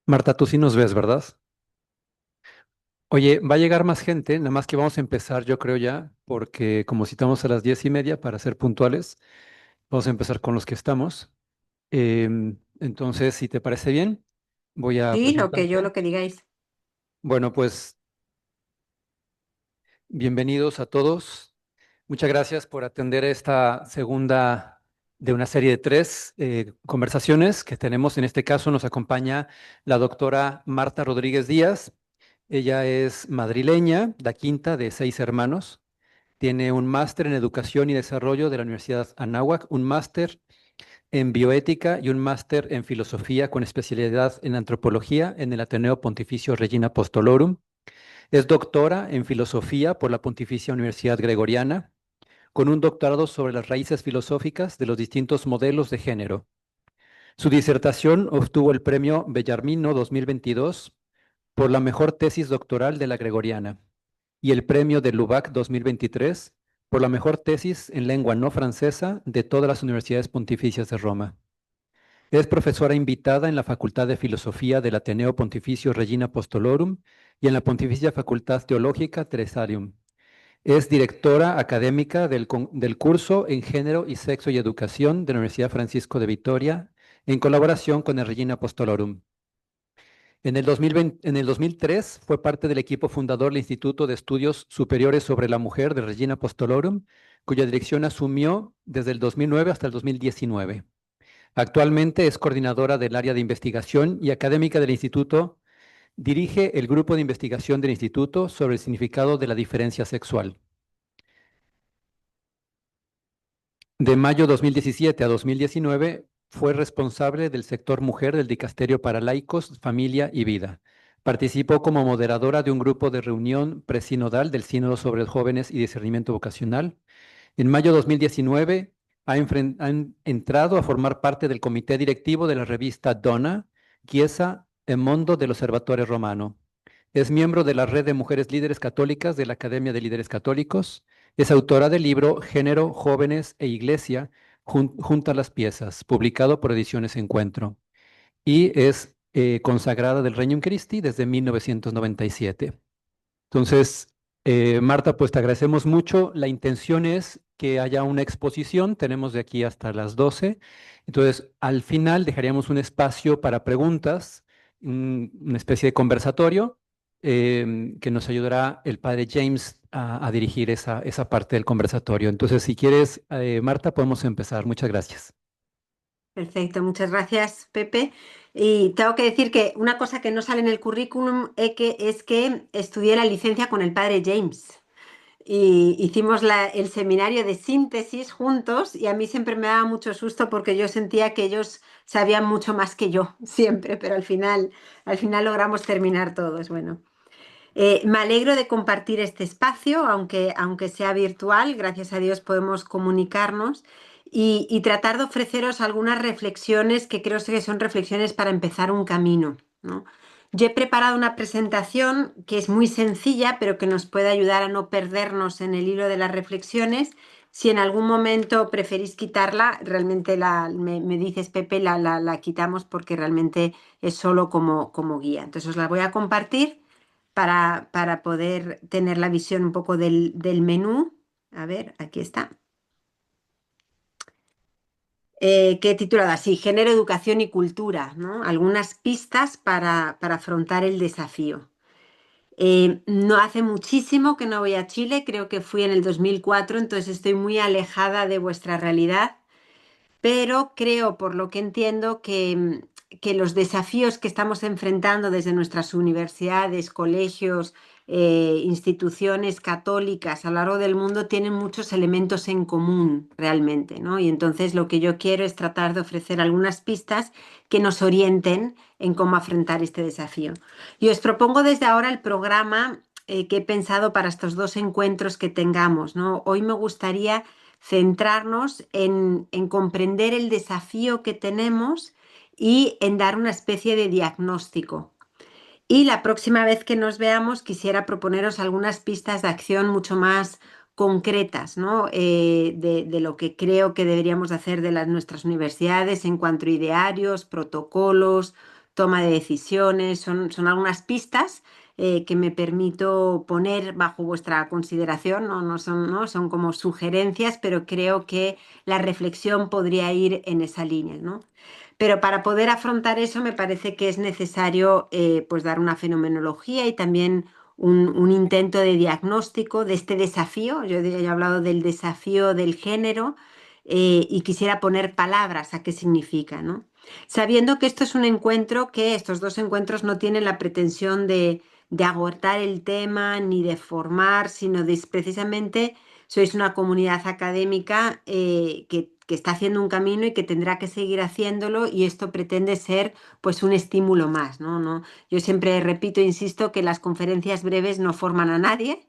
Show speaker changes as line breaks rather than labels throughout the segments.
Marta, tú sí nos ves, ¿verdad? Oye, va a llegar más gente, nada más que vamos a empezar, yo creo ya, porque como citamos a las 10:30 para ser puntuales, vamos a empezar con los que estamos. Entonces, si te parece bien, voy a
Sí, lo
presentarte.
que digáis.
Bueno, pues bienvenidos a todos. Muchas gracias por atender esta segunda de una serie de tres conversaciones que tenemos. En este caso nos acompaña la doctora Marta Rodríguez Díaz. Ella es madrileña, la quinta de seis hermanos. Tiene un máster en Educación y Desarrollo de la Universidad Anáhuac, un máster en Bioética y un máster en Filosofía con especialidad en Antropología en el Ateneo Pontificio Regina Apostolorum. Es doctora en Filosofía por la Pontificia Universidad Gregoriana, con un doctorado sobre las raíces filosóficas de los distintos modelos de género. Su disertación obtuvo el premio Bellarmino 2022 por la mejor tesis doctoral de la Gregoriana y el premio de Lubac 2023 por la mejor tesis en lengua no francesa de todas las universidades pontificias de Roma. Es profesora invitada en la Facultad de Filosofía del Ateneo Pontificio Regina Apostolorum y en la Pontificia Facultad Teológica Tresarium. Es directora académica del curso en Género y Sexo y Educación de la Universidad Francisco de Vitoria, en colaboración con el Regina Apostolorum. En el 2003 fue parte del equipo fundador del Instituto de Estudios Superiores sobre la Mujer de Regina Apostolorum, cuya dirección asumió desde el 2009 hasta el 2019. Actualmente es coordinadora del área de investigación y académica del instituto. Dirige el grupo de investigación del instituto sobre el significado de la diferencia sexual. De mayo 2017 a 2019 fue responsable del sector mujer del Dicasterio para Laicos, Familia y Vida. Participó como moderadora de un grupo de reunión presinodal del Sínodo sobre Jóvenes y Discernimiento Vocacional. En mayo de 2019 ha entrado a formar parte del comité directivo de la revista Donna, Chiesa e Mondo del Osservatore Romano. Es miembro de la Red de Mujeres Líderes Católicas de la Academia de Líderes Católicos. Es autora del libro Género, Jóvenes e Iglesia, Junta las Piezas, publicado por Ediciones Encuentro. Y es consagrada del Regnum Christi desde 1997. Entonces, Marta, pues te agradecemos mucho. La intención es que haya una exposición. Tenemos de aquí hasta las 12. Entonces, al final dejaríamos un espacio para preguntas, una especie de conversatorio que nos ayudará el padre James a dirigir esa parte del conversatorio. Entonces, si quieres, Marta, podemos empezar. Muchas gracias.
Perfecto, muchas gracias, Pepe. Y tengo que decir que una cosa que no sale en el currículum es que estudié la licencia con el padre James. Y hicimos el seminario de síntesis juntos y a mí siempre me daba mucho susto porque yo sentía que ellos sabían mucho más que yo, siempre, pero al final logramos terminar todos. Bueno. Me alegro de compartir este espacio, aunque sea virtual. Gracias a Dios podemos comunicarnos y tratar de ofreceros algunas reflexiones que creo que son reflexiones para empezar un camino, ¿no? Yo he preparado una presentación que es muy sencilla, pero que nos puede ayudar a no perdernos en el hilo de las reflexiones. Si en algún momento preferís quitarla, realmente me dices, Pepe, la quitamos porque realmente es solo como guía. Entonces os la voy a compartir para poder tener la visión un poco del menú. A ver, aquí está. Que he titulado así, Género, Educación y Cultura, ¿no? Algunas pistas para afrontar el desafío. No hace muchísimo que no voy a Chile, creo que fui en el 2004, entonces estoy muy alejada de vuestra realidad, pero creo, por lo que entiendo, que los desafíos que estamos enfrentando desde nuestras universidades, colegios, instituciones católicas a lo largo del mundo tienen muchos elementos en común realmente, ¿no? Y entonces lo que yo quiero es tratar de ofrecer algunas pistas que nos orienten en cómo afrontar este desafío. Y os propongo desde ahora el programa que he pensado para estos dos encuentros que tengamos, ¿no? Hoy me gustaría centrarnos en comprender el desafío que tenemos y en dar una especie de diagnóstico. Y la próxima vez que nos veamos quisiera proponeros algunas pistas de acción mucho más concretas, ¿no? De lo que creo que deberíamos hacer de nuestras universidades en cuanto a idearios, protocolos, toma de decisiones, son algunas pistas que me permito poner bajo vuestra consideración, no son como sugerencias, pero creo que la reflexión podría ir en esa línea, ¿no? Pero para poder afrontar eso me parece que es necesario pues dar una fenomenología y también un intento de diagnóstico de este desafío. Yo he hablado del desafío del género y quisiera poner palabras a qué significa, ¿no? Sabiendo que esto es un encuentro, que estos dos encuentros no tienen la pretensión de agotar el tema ni de formar, sino de precisamente sois una comunidad académica que está haciendo un camino y que tendrá que seguir haciéndolo y esto pretende ser pues un estímulo más, ¿no? Yo siempre repito e insisto que las conferencias breves no forman a nadie,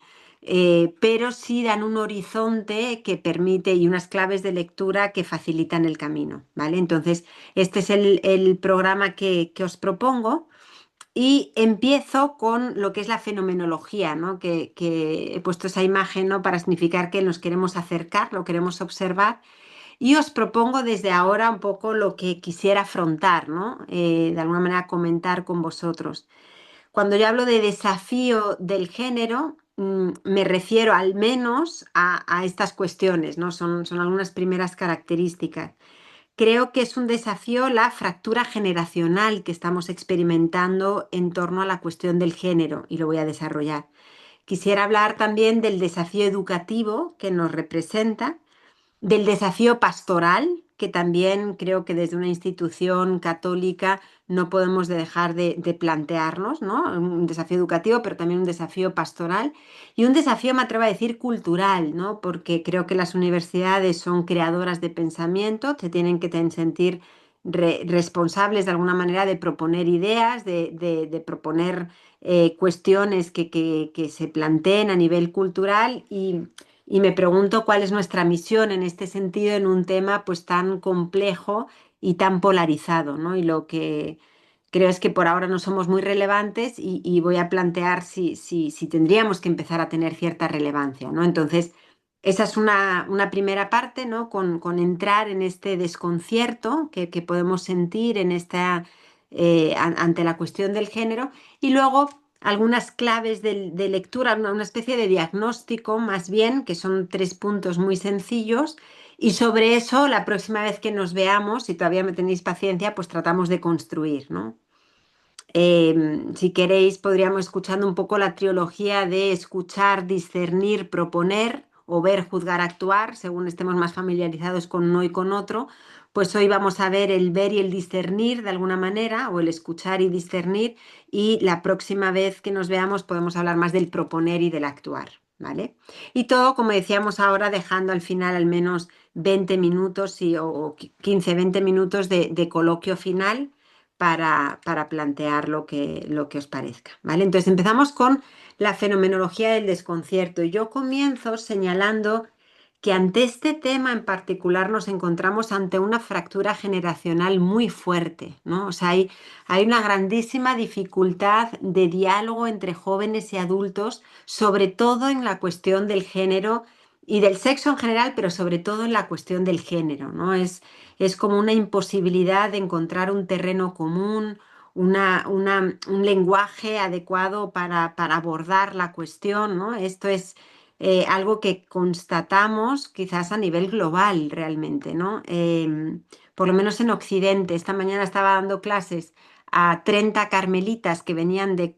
pero sí dan un horizonte que permite y unas claves de lectura que facilitan el camino, ¿vale? Entonces, este es el programa que os propongo. Y empiezo con lo que es la fenomenología, ¿no? Que he puesto esa imagen, ¿no? Para significar que nos queremos acercar, lo queremos observar. Y os propongo desde ahora un poco lo que quisiera afrontar, ¿no? De alguna manera comentar con vosotros. Cuando yo hablo de desafío del género, me refiero al menos a estas cuestiones, ¿no? Son algunas primeras características. Creo que es un desafío la fractura generacional que estamos experimentando en torno a la cuestión del género y lo voy a desarrollar. Quisiera hablar también del desafío educativo que nos representa, del desafío pastoral, que también creo que desde una institución católica no podemos dejar de plantearnos, ¿no? Un desafío educativo, pero también un desafío pastoral y un desafío, me atrevo a decir, cultural, ¿no? Porque creo que las universidades son creadoras de pensamiento, se tienen que sentir responsables de alguna manera de proponer ideas, de proponer cuestiones que se planteen a nivel cultural y me pregunto cuál es nuestra misión en este sentido en un tema pues tan complejo y tan polarizado, ¿no? Y lo que creo es que por ahora no somos muy relevantes y voy a plantear si tendríamos que empezar a tener cierta relevancia, ¿no? Entonces, esa es una primera parte, ¿no? Con entrar en este desconcierto que podemos sentir en ante la cuestión del género y luego algunas claves de lectura, una especie de diagnóstico más bien, que son 3 puntos muy sencillos. Y sobre eso, la próxima vez que nos veamos, si todavía me tenéis paciencia, pues tratamos de construir, ¿no? Si queréis, podríamos escuchando un poco la trilogía de escuchar, discernir, proponer o ver, juzgar, actuar, según estemos más familiarizados con uno y con otro. Pues hoy vamos a ver el ver y el discernir de alguna manera, o el escuchar y discernir, y la próxima vez que nos veamos podemos hablar más del proponer y del actuar, ¿vale? Y todo, como decíamos ahora, dejando al final al menos 20 minutos o 15, 20 minutos de coloquio final para plantear lo que os parezca, ¿vale? Entonces empezamos con la fenomenología del desconcierto. Y yo comienzo señalando que ante este tema en particular nos encontramos ante una fractura generacional muy fuerte, ¿no? O sea, hay una grandísima dificultad de diálogo entre jóvenes y adultos, sobre todo en la cuestión del género y del sexo en general, pero sobre todo en la cuestión del género, ¿no? Es como una imposibilidad de encontrar un terreno común, un lenguaje adecuado para abordar la cuestión, ¿no? Esto es algo que constatamos quizás a nivel global realmente, ¿no? Por lo menos en Occidente. Esta mañana estaba dando clases a 30 carmelitas que venían de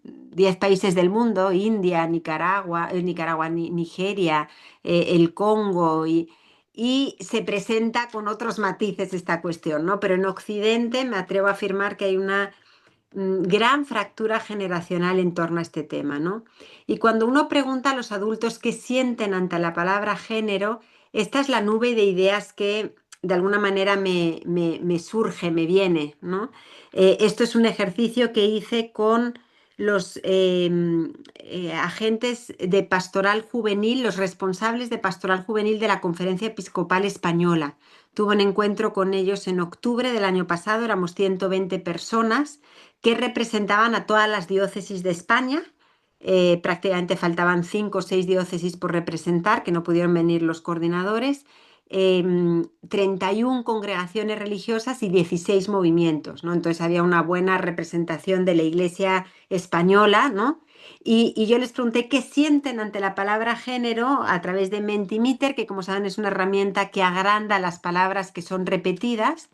10 países del mundo, India, Nicaragua, Nigeria, el Congo y se presenta con otros matices esta cuestión, ¿no? Pero en Occidente me atrevo a afirmar que hay una gran fractura generacional en torno a este tema, ¿no? Y cuando uno pregunta a los adultos qué sienten ante la palabra género, esta es la nube de ideas que de alguna manera me surge, me viene, ¿no? Esto es un ejercicio que hice con los agentes de pastoral juvenil, los responsables de pastoral juvenil de la Conferencia Episcopal Española. Tuve un encuentro con ellos en octubre del año pasado, éramos 120 personas que representaban a todas las diócesis de España. Prácticamente faltaban 5 o 6 diócesis por representar, que no pudieron venir los coordinadores. 31 congregaciones religiosas y 16 movimientos, ¿no? Entonces había una buena representación de la Iglesia española, ¿no? Y yo les pregunté qué sienten ante la palabra género a través de Mentimeter, que como saben es una herramienta que agranda las palabras que son repetidas.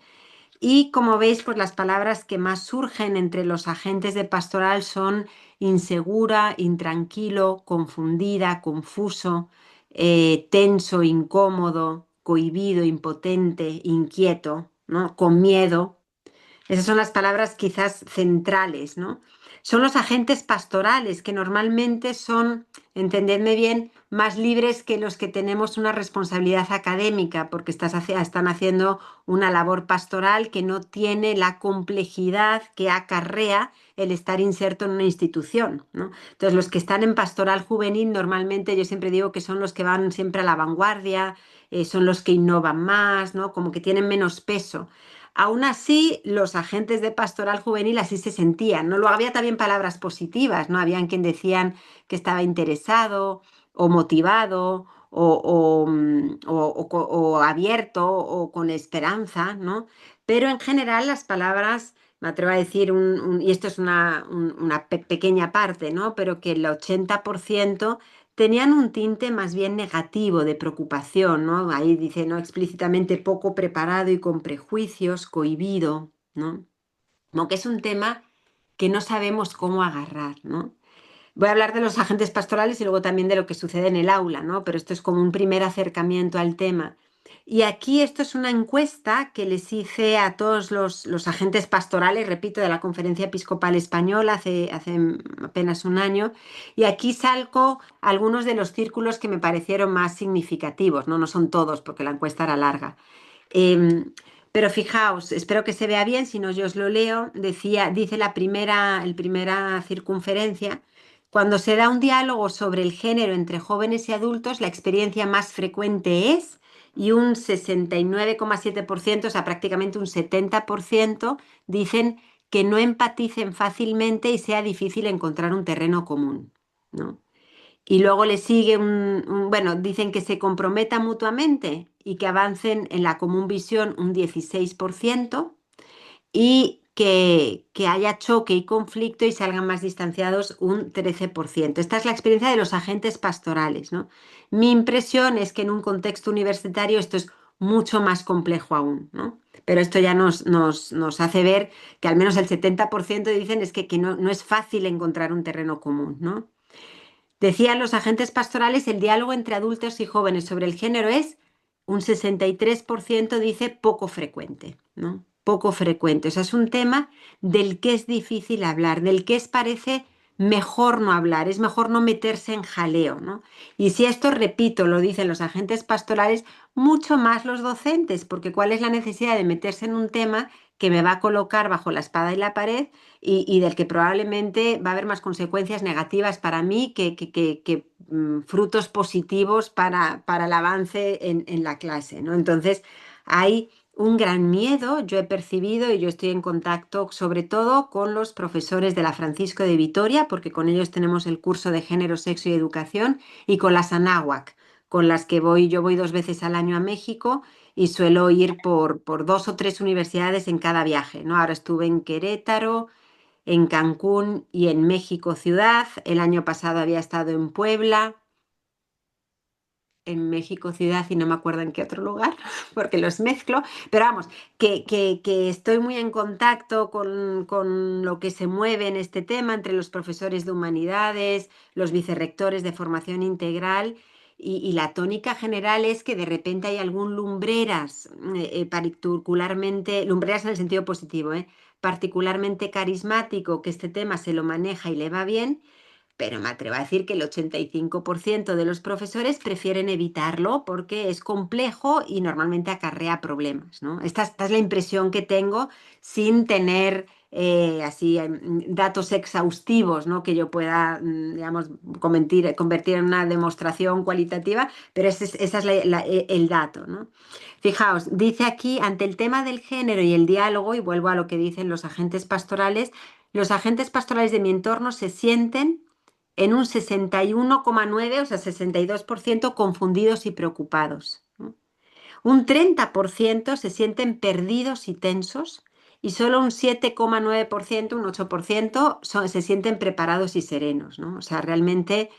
Y como veis, pues las palabras que más surgen entre los agentes de pastoral son insegura, intranquilo, confundida, confuso, tenso, incómodo, cohibido, impotente, inquieto, ¿no? Con miedo. Esas son las palabras quizás centrales, ¿no? Son los agentes pastorales que normalmente son, entendedme bien, más libres que los que tenemos una responsabilidad académica, porque están haciendo una labor pastoral que no tiene la complejidad que acarrea el estar inserto en una institución, ¿no? Entonces, los que están en pastoral juvenil, normalmente yo siempre digo que son los que van siempre a la vanguardia, son los que innovan más, ¿no? Como que tienen menos peso. Aún así, los agentes de pastoral juvenil así se sentían, ¿no? Luego había también palabras positivas, ¿no? Habían quien decían que estaba interesado o motivado o abierto o con esperanza, ¿no? Pero en general las palabras, me atrevo a decir, y esto es una pequeña parte, ¿no? Pero que el 80% tenían un tinte más bien negativo, de preocupación, ¿no? Ahí dice, ¿no? Explícitamente poco preparado y con prejuicios, cohibido, ¿no? Como que es un tema que no sabemos cómo agarrar, ¿no? Voy a hablar de los agentes pastorales y luego también de lo que sucede en el aula, ¿no? Pero esto es como un primer acercamiento al tema. Y aquí esto es una encuesta que les hice a todos los agentes pastorales, repito, de la Conferencia Episcopal Española hace apenas un año. Y aquí salgo algunos de los círculos que me parecieron más significativos, ¿no? No son todos porque la encuesta era larga. Em, pero fijaos, espero que se vea bien, si no yo os lo leo. Dice el primera circunferencia. Cuando se da un diálogo sobre el género entre jóvenes y adultos, la experiencia más frecuente es, y un 69,7%, o sea, prácticamente un 70%, dicen que no empaticen fácilmente y sea difícil encontrar un terreno común, ¿no? Y luego le sigue bueno, dicen que se comprometan mutuamente y que avancen en la común visión un 16% y que haya choque y conflicto y salgan más distanciados un 13%. Esta es la experiencia de los agentes pastorales, ¿no? Mi impresión es que en un contexto universitario esto es mucho más complejo aún, ¿no? Pero esto ya nos hace ver que al menos el 70% dicen es que no es fácil encontrar un terreno común, ¿no? Decían los agentes pastorales, el diálogo entre adultos y jóvenes sobre el género es, un 63% dice poco frecuente, ¿no? Poco frecuente. O sea, es un tema del que es difícil hablar, del que parece mejor no hablar, es mejor no meterse en jaleo, ¿no? Y si esto, repito, lo dicen los agentes pastorales, mucho más los docentes, porque ¿cuál es la necesidad de meterse en un tema que me va a colocar bajo la espada y la pared y del que probablemente va a haber más consecuencias negativas para mí que frutos positivos para el avance en la clase, ¿no? Entonces, hay un gran miedo, yo he percibido y yo estoy en contacto sobre todo con los profesores de la Francisco de Vitoria, porque con ellos tenemos el curso de género, sexo y educación, y con las Anáhuac, con las que yo voy 2 veces al año a México y suelo ir por 2 o 3 universidades en cada viaje, ¿no? Ahora estuve en Querétaro, en Cancún y en México ciudad. El año pasado había estado en Puebla, en México ciudad y no me acuerdo en qué otro lugar, porque los mezclo. Pero vamos, que estoy muy en contacto con lo que se mueve en este tema entre los profesores de humanidades, los vicerrectores de formación integral. Y la tónica general es que de repente hay algún lumbreras, particularmente, lumbreras en el sentido positivo, particularmente carismático, que este tema se lo maneja y le va bien, pero me atrevo a decir que el 85% de los profesores prefieren evitarlo porque es complejo y normalmente acarrea problemas, ¿no? Esta es la impresión que tengo sin tener así datos exhaustivos, ¿no? Que yo pueda, digamos, convertir en una demostración cualitativa, pero ese es el dato, ¿no? Fijaos, dice aquí, ante el tema del género y el diálogo, y vuelvo a lo que dicen los agentes pastorales de mi entorno se sienten en un 61,9, o sea, 62% confundidos y preocupados, ¿no? Un 30% se sienten perdidos y tensos y solo un 7,9%, un 8% se sienten preparados y serenos, ¿no? O sea, realmente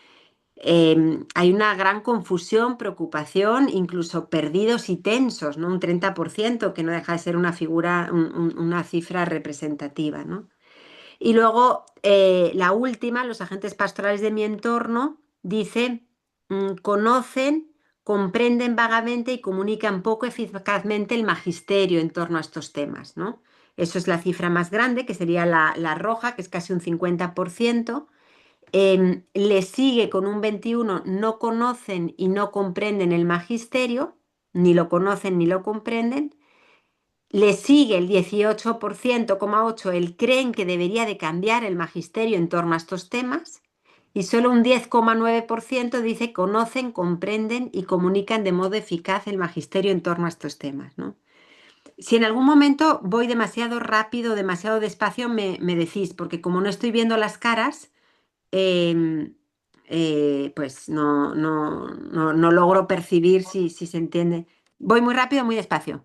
hay una gran confusión, preocupación, incluso perdidos y tensos, ¿no? Un 30% que no deja de ser una figura, una cifra representativa, ¿no? Y luego la última, los agentes pastorales de mi entorno, dice, conocen, comprenden vagamente y comunican poco eficazmente el magisterio en torno a estos temas, ¿no? Eso es la cifra más grande, que sería la roja, que es casi un 50%. Le sigue con un 21%, no conocen y no comprenden el magisterio, ni lo conocen ni lo comprenden. Le sigue el 18,8%, el creen que debería de cambiar el magisterio en torno a estos temas. Y solo un 10,9% dice conocen, comprenden y comunican de modo eficaz el magisterio en torno a estos temas, ¿no? Si en algún momento voy demasiado rápido, demasiado despacio, me decís, porque como no estoy viendo las caras, em, pues no logro percibir si se entiende. ¿Voy muy rápido o muy despacio?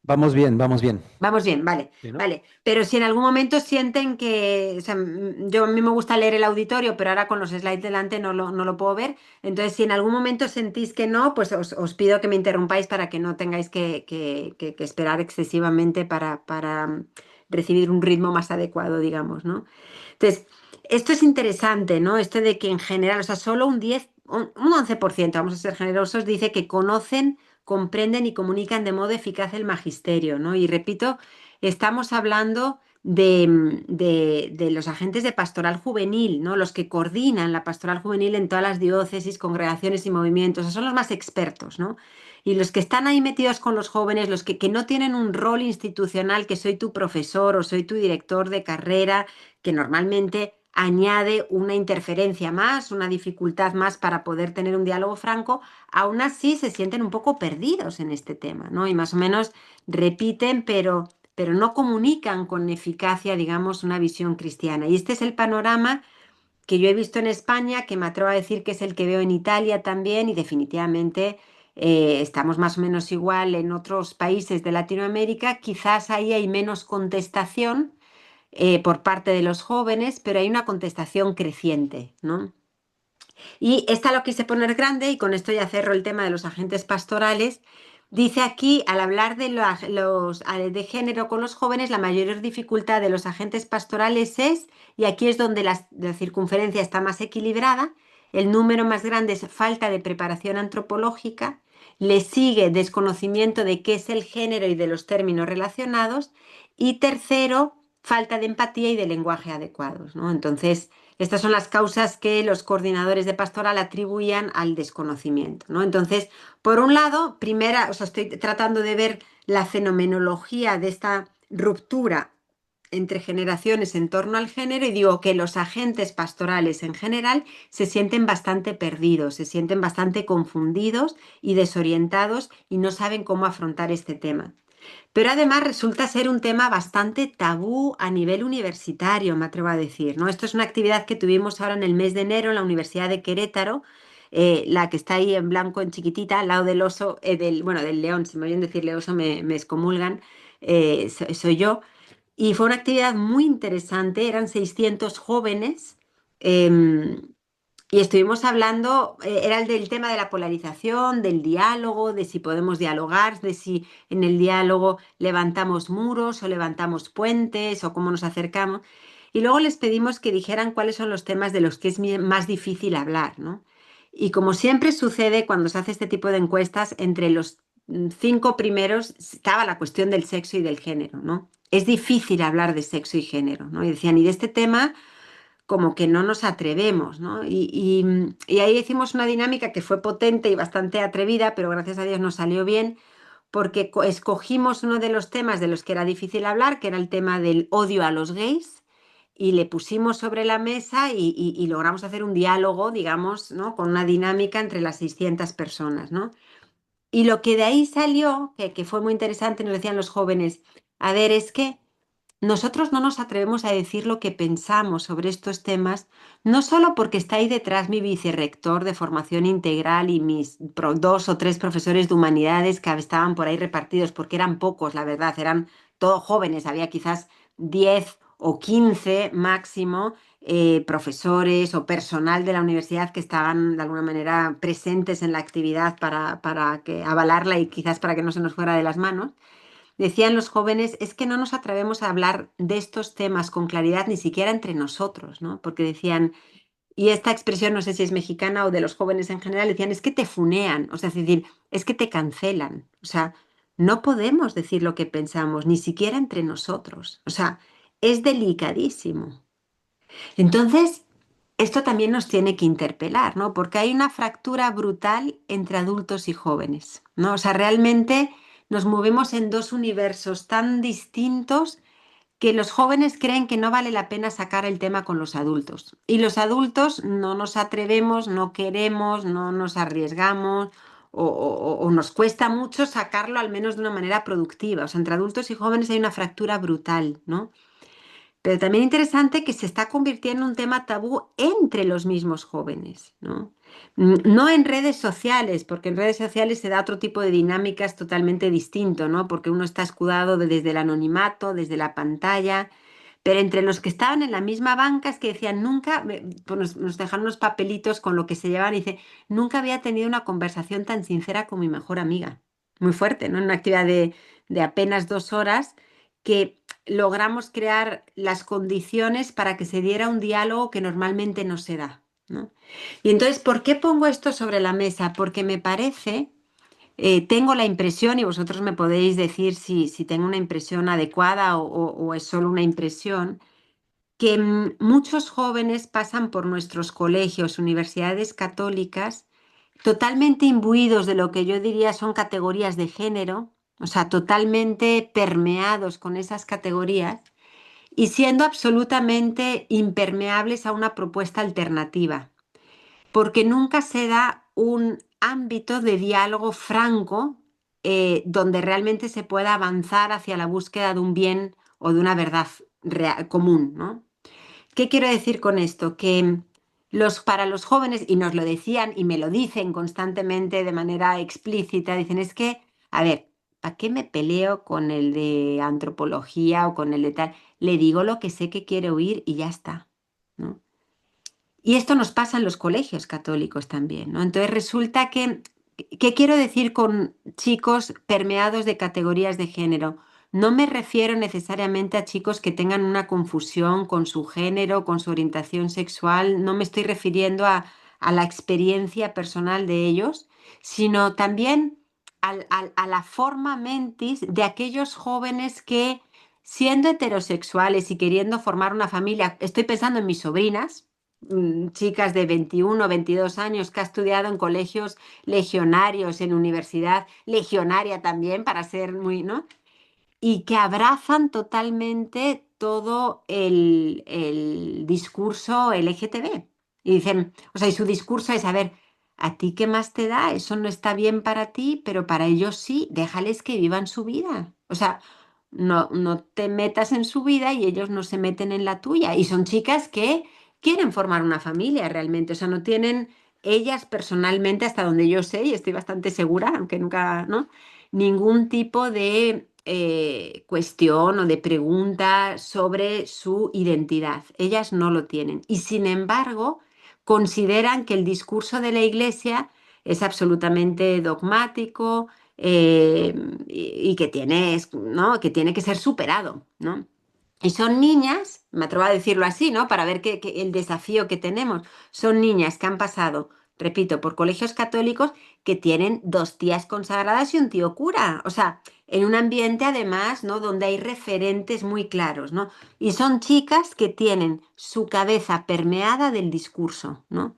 Vamos bien, vamos bien.
Vamos bien, vale,
¿Sí, no?
vale. Pero si en algún momento sienten que, o sea, a mí me gusta leer el auditorio, pero ahora con los slides delante no lo puedo ver. Entonces, si en algún momento sentís que no, pues os pido que me interrumpáis para que no tengáis que esperar excesivamente para recibir un ritmo más adecuado, digamos, ¿no? Entonces, esto es interesante, ¿no? Esto de que en general, o sea, solo un 11%, vamos a ser generosos, dice que conocen, comprenden y comunican de modo eficaz el magisterio, ¿no? Y repito, estamos hablando de los agentes de pastoral juvenil, ¿no? Los que coordinan la pastoral juvenil en todas las diócesis, congregaciones y movimientos, o sea, son los más expertos, ¿no? Y los que están ahí metidos con los jóvenes, los que no tienen un rol institucional, que soy tu profesor o soy tu director de carrera, que normalmente añade una interferencia más, una dificultad más para poder tener un diálogo franco, aún así se sienten un poco perdidos en este tema, ¿no? Y más o menos repiten, pero no comunican con eficacia, digamos, una visión cristiana. Y este es el panorama que yo he visto en España, que me atrevo a decir que es el que veo en Italia también, y definitivamente estamos más o menos igual en otros países de Latinoamérica. Quizás ahí hay menos contestación por parte de los jóvenes, pero hay una contestación creciente, ¿no? Y esta lo quise poner grande y con esto ya cerro el tema de los agentes pastorales. Dice aquí, al hablar de género con los jóvenes, la mayor dificultad de los agentes pastorales es, y aquí es donde la circunferencia está más equilibrada, el número más grande es falta de preparación antropológica, le sigue desconocimiento de qué es el género y de los términos relacionados, y tercero, falta de empatía y de lenguaje adecuados, ¿no? Entonces, estas son las causas que los coordinadores de pastoral atribuían al desconocimiento, ¿no? Entonces, por un lado, primera, o sea, estoy tratando de ver la fenomenología de esta ruptura entre generaciones en torno al género y digo que los agentes pastorales en general se sienten bastante perdidos, se sienten bastante confundidos y desorientados y no saben cómo afrontar este tema. Pero además resulta ser un tema bastante tabú a nivel universitario, me atrevo a decir, ¿no? Esto es una actividad que tuvimos ahora en el mes de enero en la Universidad de Querétaro, la que está ahí en blanco, en chiquitita, al lado del oso, bueno, del león, si me oyen decirle oso me excomulgan, soy yo. Y fue una actividad muy interesante, eran 600 jóvenes. em, y estuvimos hablando, era el del tema de la polarización, del diálogo, de si podemos dialogar, de si en el diálogo levantamos muros o levantamos puentes o cómo nos acercamos. Y luego les pedimos que dijeran cuáles son los temas de los que es más difícil hablar, ¿no? Y como siempre sucede cuando se hace este tipo de encuestas, entre los 5 primeros estaba la cuestión del sexo y del género, ¿no? Es difícil hablar de sexo y género, ¿no? Y decían, y de este tema como que no nos atrevemos, ¿no? Y ahí hicimos una dinámica que fue potente y bastante atrevida, pero gracias a Dios nos salió bien, porque escogimos uno de los temas de los que era difícil hablar, que era el tema del odio a los gays, y le pusimos sobre la mesa y logramos hacer un diálogo, digamos, ¿no? Con una dinámica entre las 600 personas, ¿no? Y lo que de ahí salió, que fue muy interesante, nos decían los jóvenes, a ver, es que nosotros no nos atrevemos a decir lo que pensamos sobre estos temas, no solo porque está ahí detrás mi vicerrector de formación integral y mis dos o tres profesores de humanidades que estaban por ahí repartidos, porque eran pocos, la verdad, eran todos jóvenes, había quizás 10 o 15 máximo profesores o personal de la universidad que estaban de alguna manera presentes en la actividad para que, avalarla y quizás para que no se nos fuera de las manos. Decían los jóvenes, es que no nos atrevemos a hablar de estos temas con claridad ni siquiera entre nosotros, ¿no? Porque decían, y esta expresión no sé si es mexicana o de los jóvenes en general, decían, es que te funean, o sea, es decir, es que te cancelan, o sea, no podemos decir lo que pensamos, ni siquiera entre nosotros, o sea, es delicadísimo. Entonces, esto también nos tiene que interpelar, ¿no? Porque hay una fractura brutal entre adultos y jóvenes, ¿no? O sea, realmente nos movemos en dos universos tan distintos que los jóvenes creen que no vale la pena sacar el tema con los adultos. Y los adultos no nos atrevemos, no queremos, no nos arriesgamos o nos cuesta mucho sacarlo al menos de una manera productiva. O sea, entre adultos y jóvenes hay una fractura brutal, ¿no? Pero también interesante que se está convirtiendo en un tema tabú entre los mismos jóvenes, ¿no? No en redes sociales, porque en redes sociales se da otro tipo de dinámicas totalmente distinto, ¿no? Porque uno está escudado desde el anonimato, desde la pantalla, pero entre los que estaban en la misma banca es que decían, nunca, pues nos dejaron unos papelitos con lo que se llevaban y dice, nunca había tenido una conversación tan sincera con mi mejor amiga. Muy fuerte, ¿no? En una actividad de apenas 2 horas que logramos crear las condiciones para que se diera un diálogo que normalmente no se da, ¿no? Y entonces, ¿por qué pongo esto sobre la mesa? Porque me parece, tengo la impresión, y vosotros me podéis decir si tengo una impresión adecuada o es solo una impresión, que muchos jóvenes pasan por nuestros colegios, universidades católicas, totalmente imbuidos de lo que yo diría son categorías de género, o sea, totalmente permeados con esas categorías y siendo absolutamente impermeables a una propuesta alternativa, porque nunca se da un ámbito de diálogo franco donde realmente se pueda avanzar hacia la búsqueda de un bien o de una verdad común, ¿no? ¿Qué quiero decir con esto? Que para los jóvenes, y nos lo decían y me lo dicen constantemente de manera explícita, dicen, es que, a ver, ¿para qué me peleo con el de antropología o con el de tal? Le digo lo que sé que quiere oír y ya está, ¿no? Y esto nos pasa en los colegios católicos también, ¿no? Entonces resulta que, ¿qué quiero decir con chicos permeados de categorías de género? No me refiero necesariamente a chicos que tengan una confusión con su género, con su orientación sexual, no me estoy refiriendo a la experiencia personal de ellos, sino también a la forma mentis de aquellos jóvenes que, siendo heterosexuales y queriendo formar una familia, estoy pensando en mis sobrinas, chicas de 21 o 22 años que ha estudiado en colegios legionarios, en universidad legionaria también, para ser muy, ¿no? Y que abrazan totalmente todo el discurso LGTB. Y dicen, o sea, y su discurso es, a ver, ¿a ti qué más te da? Eso no está bien para ti, pero para ellos sí, déjales que vivan su vida. O sea, no te metas en su vida y ellos no se meten en la tuya. Y son chicas que quieren formar una familia realmente, o sea, no tienen ellas personalmente, hasta donde yo sé, y estoy bastante segura, aunque nunca, ¿no? Ningún tipo de cuestión o de pregunta sobre su identidad. Ellas no lo tienen. Y sin embargo, consideran que el discurso de la Iglesia es absolutamente dogmático y que tiene, ¿no? Que tiene que ser superado, ¿no? Y son niñas, me atrevo a decirlo así, ¿no? Para ver el desafío que tenemos. Son niñas que han pasado, repito, por colegios católicos que tienen dos tías consagradas y un tío cura. O sea, en un ambiente además, ¿no? Donde hay referentes muy claros, ¿no? Y son chicas que tienen su cabeza permeada del discurso, ¿no?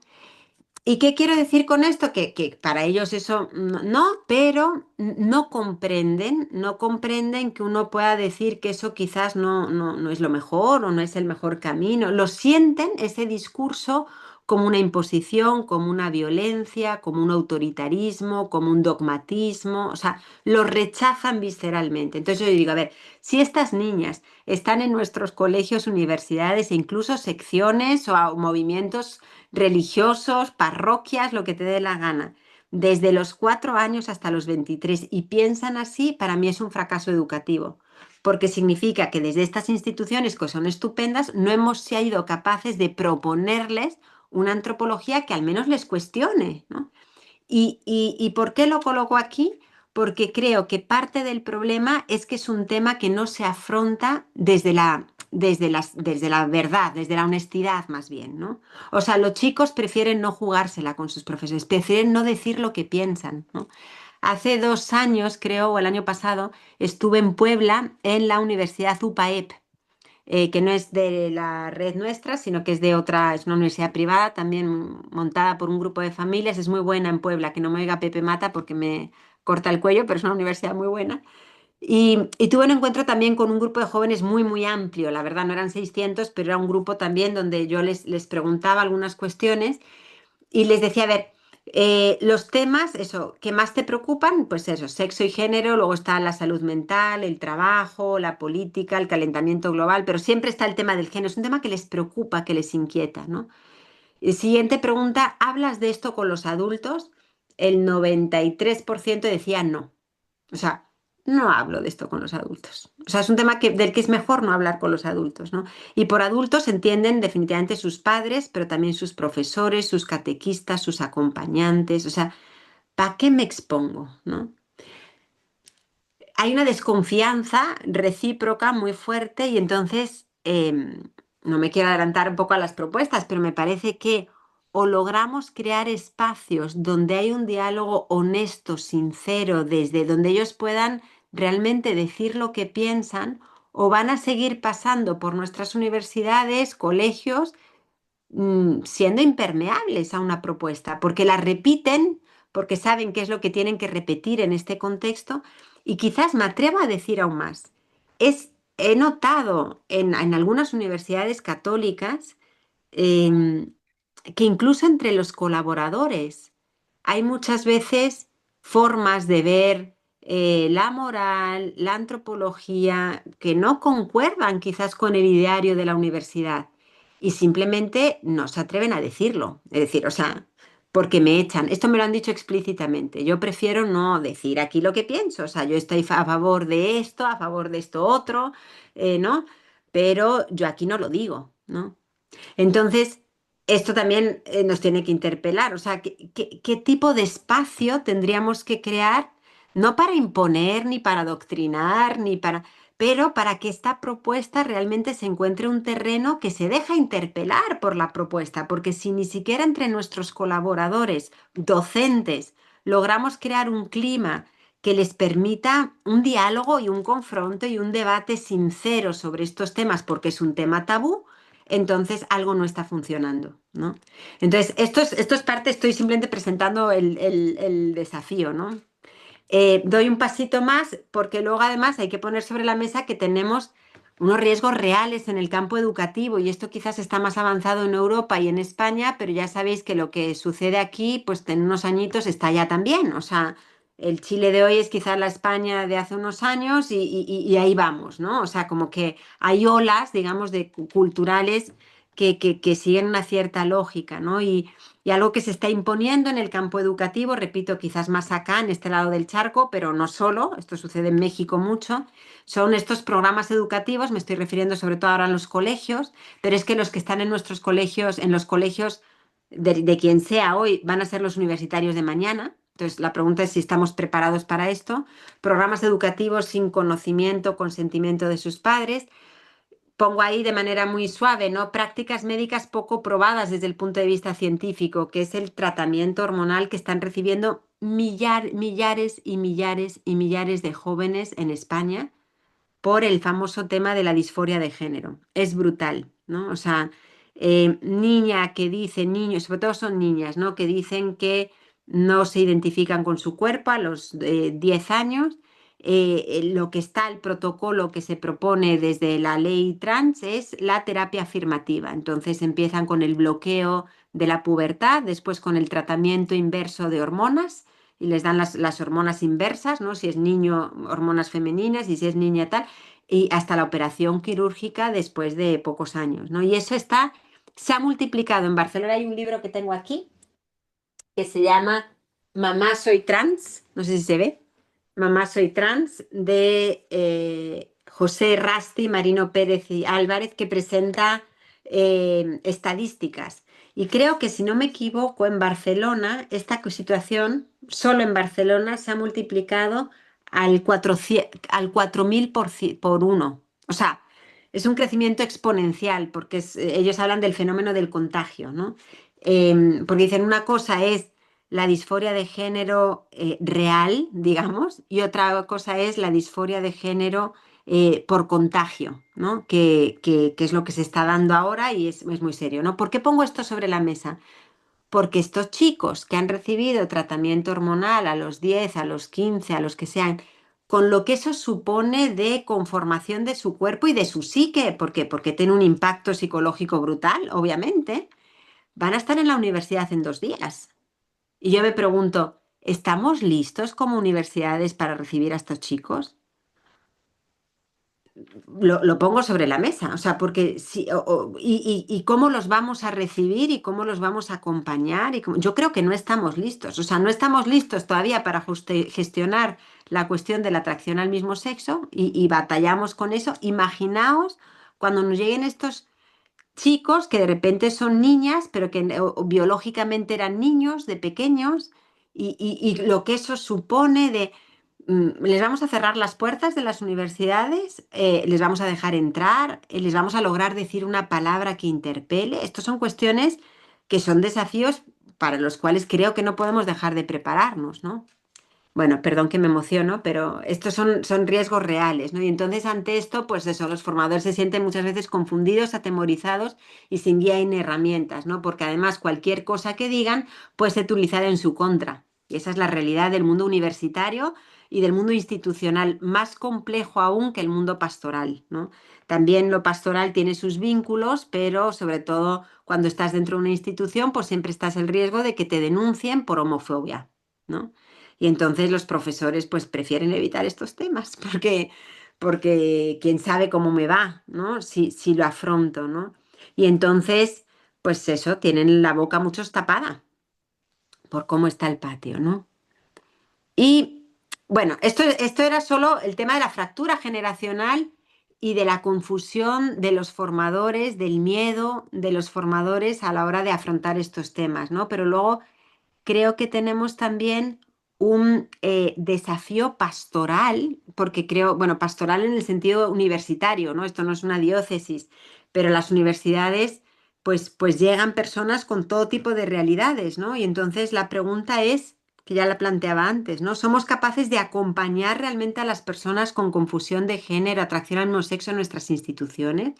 ¿Y qué quiero decir con esto? Que para ellos eso no, pero no comprenden que uno pueda decir que eso quizás no es lo mejor o no es el mejor camino. Lo sienten ese discurso como una imposición, como una violencia, como un autoritarismo, como un dogmatismo, o sea, lo rechazan visceralmente. Entonces yo digo, a ver, si estas niñas están en nuestros colegios, universidades e incluso secciones o movimientos religiosos, parroquias, lo que te dé la gana, desde los 4 años hasta los 23 y piensan así, para mí es un fracaso educativo, porque significa que desde estas instituciones, que son estupendas, no hemos sido capaces de proponerles una antropología que al menos les cuestione, ¿no? ¿Y por qué lo coloco aquí? Porque creo que parte del problema es que es un tema que no se afronta desde la verdad, desde la honestidad más bien, ¿no? O sea, los chicos prefieren no jugársela con sus profesores, prefieren no decir lo que piensan, ¿no? Hace 2 años, creo, o el año pasado, estuve en Puebla en la Universidad UPAEP, que no es de la red nuestra, sino que es de otra, es una universidad privada, también montada por un grupo de familias, es muy buena en Puebla, que no me oiga Pepe Mata porque me corta el cuello, pero es una universidad muy buena. Y tuve un encuentro también con un grupo de jóvenes muy, muy amplio, la verdad no eran 600, pero era un grupo también donde yo les preguntaba algunas cuestiones y les decía, a ver, los temas, eso, que más te preocupan, pues eso, sexo y género, luego está la salud mental, el trabajo, la política, el calentamiento global, pero siempre está el tema del género, es un tema que les preocupa, que les inquieta, ¿no? Y siguiente pregunta, ¿hablas de esto con los adultos? El 93% decía no. O sea, no hablo de esto con los adultos. O sea, es un tema del que es mejor no hablar con los adultos, ¿no? Y por adultos se entienden definitivamente sus padres, pero también sus profesores, sus catequistas, sus acompañantes. O sea, ¿para qué me expongo, no? Hay una desconfianza recíproca muy fuerte y entonces no me quiero adelantar un poco a las propuestas, pero me parece que o logramos crear espacios donde hay un diálogo honesto, sincero, desde donde ellos puedan realmente decir lo que piensan, o van a seguir pasando por nuestras universidades, colegios, siendo impermeables a una propuesta, porque la repiten, porque saben qué es lo que tienen que repetir en este contexto, y quizás me atrevo a decir aún más. He notado en algunas universidades católicas em, que incluso entre los colaboradores hay muchas veces formas de ver la moral, la antropología, que no concuerdan quizás con el ideario de la universidad y simplemente no se atreven a decirlo. Es decir, o sea, porque me echan. Esto me lo han dicho explícitamente. Yo prefiero no decir aquí lo que pienso. O sea, yo estoy a favor de esto, a favor de esto otro, ¿no? Pero yo aquí no lo digo, ¿no? Entonces, esto también nos tiene que interpelar, o sea, ¿qué tipo de espacio tendríamos que crear? No para imponer, ni para adoctrinar, pero para que esta propuesta realmente se encuentre un terreno que se deja interpelar por la propuesta, porque si ni siquiera entre nuestros colaboradores, docentes, logramos crear un clima que les permita un diálogo y un confronto y un debate sincero sobre estos temas, porque es un tema tabú, entonces algo no está funcionando, ¿no? Entonces, esto es parte, estoy simplemente presentando el desafío, ¿no? Doy un pasito más porque luego además hay que poner sobre la mesa que tenemos unos riesgos reales en el campo educativo y esto quizás está más avanzado en Europa y en España, pero ya sabéis que lo que sucede aquí, pues en unos añitos está allá también. O sea, el Chile de hoy es quizás la España de hace unos años y ahí vamos, ¿no? O sea, como que hay olas, digamos, de culturales que siguen una cierta lógica, ¿no? Y algo que se está imponiendo en el campo educativo, repito, quizás más acá, en este lado del charco, pero no solo, esto sucede en México mucho, son estos programas educativos, me estoy refiriendo sobre todo ahora a los colegios, pero es que los que están en nuestros colegios, en los colegios de quien sea hoy, van a ser los universitarios de mañana. Entonces, la pregunta es si estamos preparados para esto. Programas educativos sin conocimiento, consentimiento de sus padres. Pongo ahí de manera muy suave, ¿no? Prácticas médicas poco probadas desde el punto de vista científico, que es el tratamiento hormonal que están recibiendo millares y millares y millares de jóvenes en España por el famoso tema de la disforia de género. Es brutal, ¿no? O sea, niña que dice, niños, sobre todo son niñas, ¿no? Que dicen que no se identifican con su cuerpo a los 10 años lo que está, el protocolo que se propone desde la ley trans es la terapia afirmativa. Entonces empiezan con el bloqueo de la pubertad, después con el tratamiento inverso de hormonas y les dan las hormonas inversas, ¿no? Si es niño, hormonas femeninas y si es niña tal, y hasta la operación quirúrgica después de pocos años, ¿no? Y eso está, se ha multiplicado. En Barcelona hay un libro que tengo aquí que se llama Mamá soy trans, no sé si se ve, Mamá soy trans, de José Rasti, Marino Pérez y Álvarez, que presenta estadísticas. Y creo que si no me equivoco, en Barcelona, esta situación, solo en Barcelona, se ha multiplicado al 400, al 4000 por uno. O sea, es un crecimiento exponencial, porque ellos hablan del fenómeno del contagio, ¿no? Porque dicen, una cosa es la disforia de género real, digamos, y otra cosa es la disforia de género por contagio, ¿no? Que es lo que se está dando ahora y es muy serio, ¿no? ¿Por qué pongo esto sobre la mesa? Porque estos chicos que han recibido tratamiento hormonal a los 10, a los 15, a los que sean, con lo que eso supone de conformación de su cuerpo y de su psique, ¿por qué? Porque tiene un impacto psicológico brutal, obviamente, van a estar en la universidad en 2 días. Y yo me pregunto, ¿estamos listos como universidades para recibir a estos chicos? Lo pongo sobre la mesa, o sea, porque si, y cómo los vamos a recibir y cómo los vamos a acompañar. Yo creo que no estamos listos, o sea, no estamos listos todavía para gestionar la cuestión de la atracción al mismo sexo y batallamos con eso. Imaginaos cuando nos lleguen estos chicos que de repente son niñas, pero que biológicamente eran niños de pequeños, y lo que eso supone de, les vamos a cerrar las puertas de las universidades, les vamos a dejar entrar, les vamos a lograr decir una palabra que interpele. Estos son cuestiones que son desafíos para los cuales creo que no podemos dejar de prepararnos, ¿no? Bueno, perdón que me emociono, pero estos son riesgos reales, ¿no? Y entonces ante esto, pues eso, los formadores se sienten muchas veces confundidos, atemorizados y sin guía ni herramientas, ¿no? Porque además cualquier cosa que digan puede ser utilizada en su contra. Y esa es la realidad del mundo universitario y del mundo institucional, más complejo aún que el mundo pastoral, ¿no? También lo pastoral tiene sus vínculos, pero sobre todo cuando estás dentro de una institución, pues siempre estás el riesgo de que te denuncien por homofobia, ¿no? Y entonces los profesores pues prefieren evitar estos temas porque quién sabe cómo me va, ¿no? Si lo afronto, ¿no? Y entonces, pues eso, tienen la boca muchos tapada por cómo está el patio, ¿no? Y bueno, esto era solo el tema de la fractura generacional y de la confusión de los formadores, del miedo de los formadores a la hora de afrontar estos temas, ¿no? Pero luego creo que tenemos también un desafío pastoral, porque creo, bueno, pastoral en el sentido universitario, ¿no? Esto no es una diócesis, pero las universidades, pues llegan personas con todo tipo de realidades, ¿no? Y entonces la pregunta es, que ya la planteaba antes, ¿no? ¿Somos capaces de acompañar realmente a las personas con confusión de género, atracción al mismo sexo en nuestras instituciones?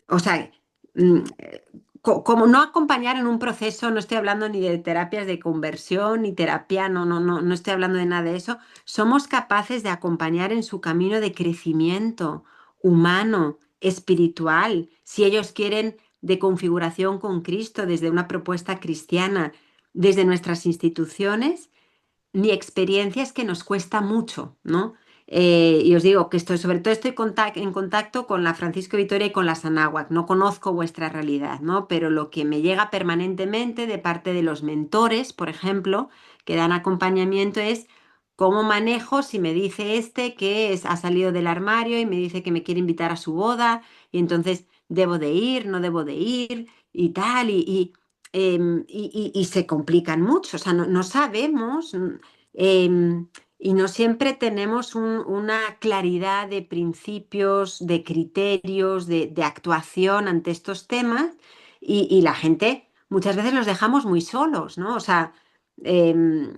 O sea, mm, como no acompañar en un proceso, no estoy hablando ni de terapias de conversión, ni terapia, no estoy hablando de nada de eso. Somos capaces de acompañar en su camino de crecimiento humano, espiritual, si ellos quieren de configuración con Cristo, desde una propuesta cristiana, desde nuestras instituciones. Mi experiencia es que nos cuesta mucho, ¿no? Y os digo que estoy, sobre todo estoy en contacto con la Francisco Vitoria y con la Sanáhuac. No conozco vuestra realidad, ¿no? Pero lo que me llega permanentemente de parte de los mentores, por ejemplo, que dan acompañamiento es cómo manejo si me dice este que ha salido del armario y me dice que me quiere invitar a su boda y entonces debo de ir, no debo de ir y tal. Y se complican mucho, o sea, no sabemos, em, y no siempre tenemos una claridad de principios, de criterios, de actuación ante estos temas, y la gente muchas veces los dejamos muy solos, ¿no? O sea, em,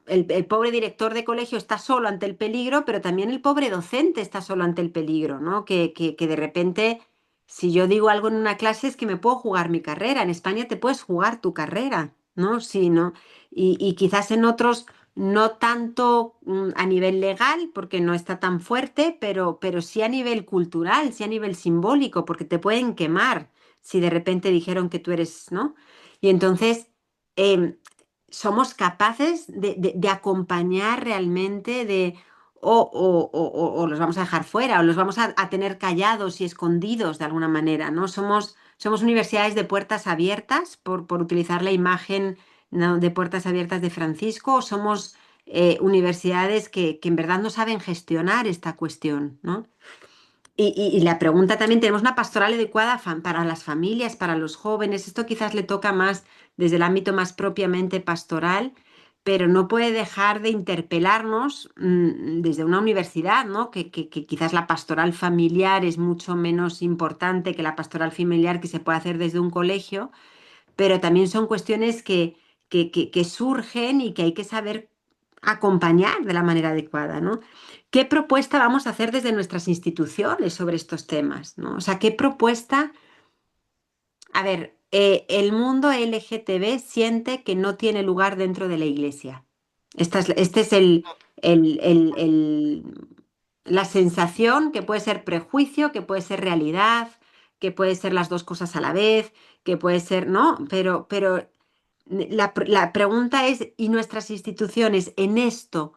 el pobre director de colegio está solo ante el peligro, pero también el pobre docente está solo ante el peligro, ¿no? Que de repente, si yo digo algo en una clase, es que me puedo jugar mi carrera. En España te puedes jugar tu carrera, ¿no? Sí, ¿no? Y quizás en otros no tanto a nivel legal, porque no está tan fuerte, pero sí a nivel cultural, sí a nivel simbólico, porque te pueden quemar si de repente dijeron que tú eres, ¿no? Y entonces em, somos capaces de acompañar realmente, o los vamos a dejar fuera, o los vamos a tener callados y escondidos de alguna manera, ¿no? Somos universidades de puertas abiertas, por utilizar la imagen, ¿no?, de puertas abiertas de Francisco, o somos universidades que en verdad no saben gestionar esta cuestión, ¿no? Y la pregunta también, tenemos una pastoral adecuada para las familias, para los jóvenes. Esto quizás le toca más desde el ámbito más propiamente pastoral, pero no puede dejar de interpelarnos desde una universidad, ¿no? Que quizás la pastoral familiar es mucho menos importante que la pastoral familiar que se puede hacer desde un colegio, pero también son cuestiones que surgen y que hay que saber acompañar de la manera adecuada, ¿no? ¿Qué propuesta vamos a hacer desde nuestras instituciones sobre estos temas, ¿no? O sea, ¿qué propuesta? A ver, el mundo LGTB siente que no tiene lugar dentro de la iglesia. Este es el- la sensación, que puede ser prejuicio, que puede ser realidad, que puede ser las dos cosas a la vez, que puede ser, ¿no? Pero la pregunta es, ¿y nuestras instituciones en esto,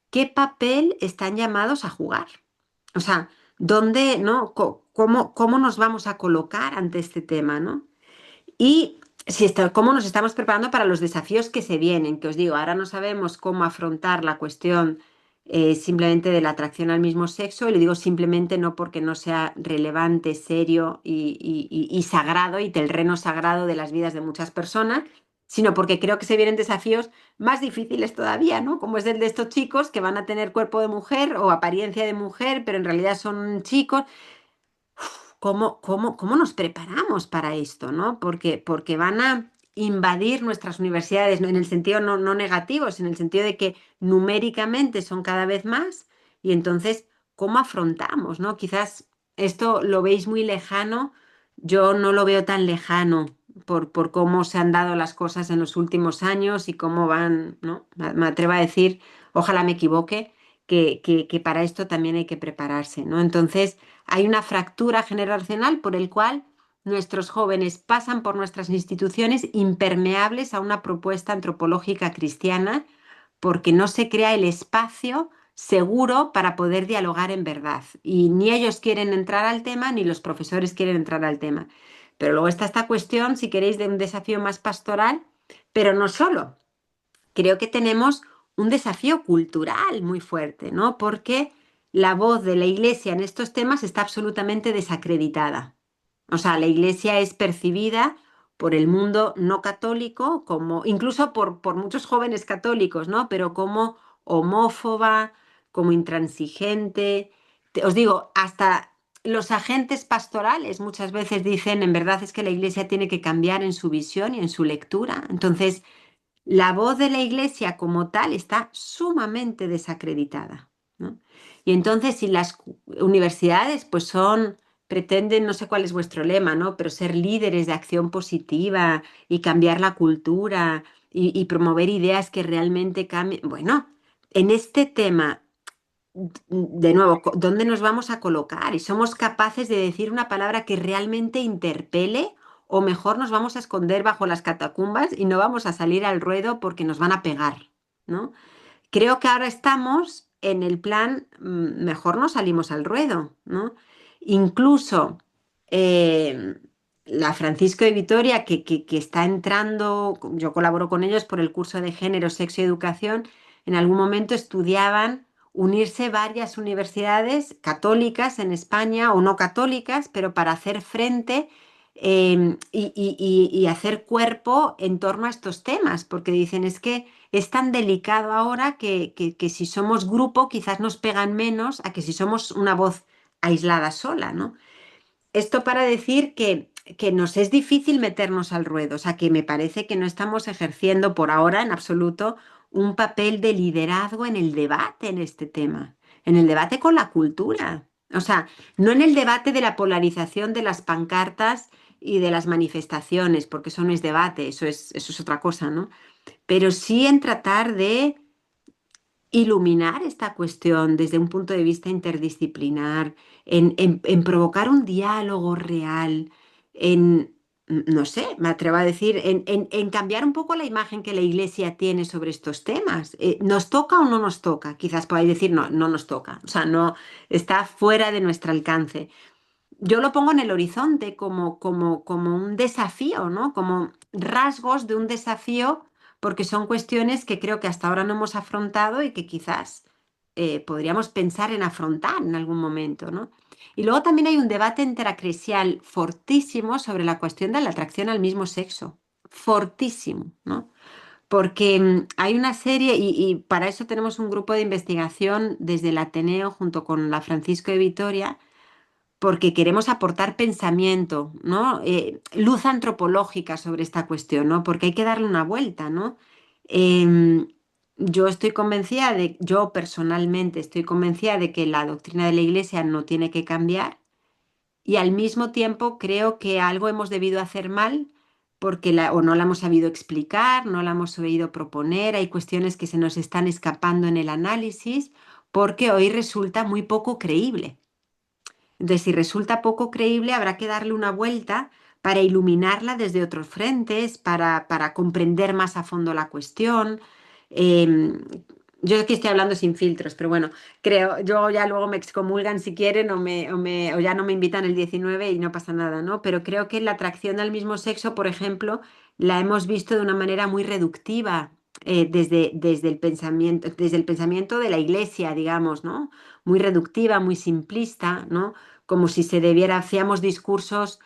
qué papel están llamados a jugar? O sea, ¿dónde, no? ¿Cómo nos vamos a colocar ante este tema, ¿no? Y cómo nos estamos preparando para los desafíos que se vienen, que os digo, ahora no sabemos cómo afrontar la cuestión simplemente de la atracción al mismo sexo, y le digo simplemente no porque no sea relevante, serio y sagrado y terreno sagrado de las vidas de muchas personas, sino porque creo que se vienen desafíos más difíciles todavía, ¿no? Como es el de estos chicos que van a tener cuerpo de mujer o apariencia de mujer, pero en realidad son chicos. ¿Cómo nos preparamos para esto, ¿no? Porque van a invadir nuestras universidades, ¿no? En el sentido no negativo, sino en el sentido de que numéricamente son cada vez más, y entonces, ¿cómo afrontamos, ¿no? Quizás esto lo veis muy lejano, yo no lo veo tan lejano por cómo se han dado las cosas en los últimos años y cómo van, ¿no? Me atrevo a decir, ojalá me equivoque, que para esto también hay que prepararse, ¿no? Entonces, hay una fractura generacional por el cual nuestros jóvenes pasan por nuestras instituciones impermeables a una propuesta antropológica cristiana, porque no se crea el espacio seguro para poder dialogar en verdad. Y ni ellos quieren entrar al tema, ni los profesores quieren entrar al tema. Pero luego está esta cuestión, si queréis, de un desafío más pastoral, pero no solo. Creo que tenemos un desafío cultural muy fuerte, ¿no? Porque la voz de la Iglesia en estos temas está absolutamente desacreditada. O sea, la Iglesia es percibida por el mundo no católico, como, incluso por muchos jóvenes católicos, ¿no? Pero como homófoba, como intransigente. Os digo, hasta los agentes pastorales muchas veces dicen, en verdad es que la Iglesia tiene que cambiar en su visión y en su lectura. Entonces, la voz de la iglesia como tal está sumamente desacreditada, ¿no? Y entonces, si las universidades pues pretenden, no sé cuál es vuestro lema, ¿no? Pero ser líderes de acción positiva y cambiar la cultura y promover ideas que realmente cambien. Bueno, en este tema, de nuevo, ¿dónde nos vamos a colocar? ¿Y somos capaces de decir una palabra que realmente interpele? ¿O mejor nos vamos a esconder bajo las catacumbas y no vamos a salir al ruedo porque nos van a pegar, ¿no? Creo que ahora estamos en el plan, mejor no salimos al ruedo, ¿no? Incluso eh, la Francisco de Vitoria, que está entrando, yo colaboro con ellos por el curso de Género, Sexo y Educación, en algún momento estudiaban unirse varias universidades católicas en España o no católicas, pero para hacer frente y hacer cuerpo en torno a estos temas, porque dicen es que es tan delicado ahora que si somos grupo quizás nos pegan menos a que si somos una voz aislada sola, ¿no? Esto para decir que nos es difícil meternos al ruedo, o sea que me parece que no estamos ejerciendo por ahora en absoluto un papel de liderazgo en el debate en este tema, en el debate con la cultura. O sea, no en el debate de la polarización de las pancartas y de las manifestaciones, porque eso no es debate, eso es otra cosa, ¿no? Pero sí en tratar de iluminar esta cuestión desde un punto de vista interdisciplinar, en provocar un diálogo real, en, no sé, me atrevo a decir, en cambiar un poco la imagen que la Iglesia tiene sobre estos temas. ¿Nos toca o no nos toca? Quizás podáis decir, no, no nos toca, o sea, no está fuera de nuestro alcance. Yo lo pongo en el horizonte como un desafío, ¿no? Como rasgos de un desafío, porque son cuestiones que creo que hasta ahora no hemos afrontado y que quizás podríamos pensar en afrontar en algún momento, ¿no? Y luego también hay un debate interacresial fortísimo sobre la cuestión de la atracción al mismo sexo. Fortísimo, ¿no? Porque hay una serie, y para eso tenemos un grupo de investigación desde el Ateneo junto con la Francisco de Vitoria, porque queremos aportar pensamiento, ¿no? Luz antropológica sobre esta cuestión, ¿no? Porque hay que darle una vuelta, ¿no? Em, yo estoy convencida yo personalmente estoy convencida de que la doctrina de la Iglesia no tiene que cambiar y al mismo tiempo creo que algo hemos debido hacer mal porque o no la hemos sabido explicar, no la hemos sabido proponer, hay cuestiones que se nos están escapando en el análisis porque hoy resulta muy poco creíble. Entonces, si resulta poco creíble, habrá que darle una vuelta para iluminarla desde otros frentes, para comprender más a fondo la cuestión. Eh, yo aquí estoy hablando sin filtros, pero bueno, creo, yo ya luego me excomulgan si quieren o ya no me invitan el 19 y no pasa nada, ¿no? Pero creo que la atracción al mismo sexo, por ejemplo, la hemos visto de una manera muy reductiva. Desde el pensamiento de la iglesia, digamos, ¿no? Muy reductiva, muy simplista, ¿no? Como si se debiera, hacíamos discursos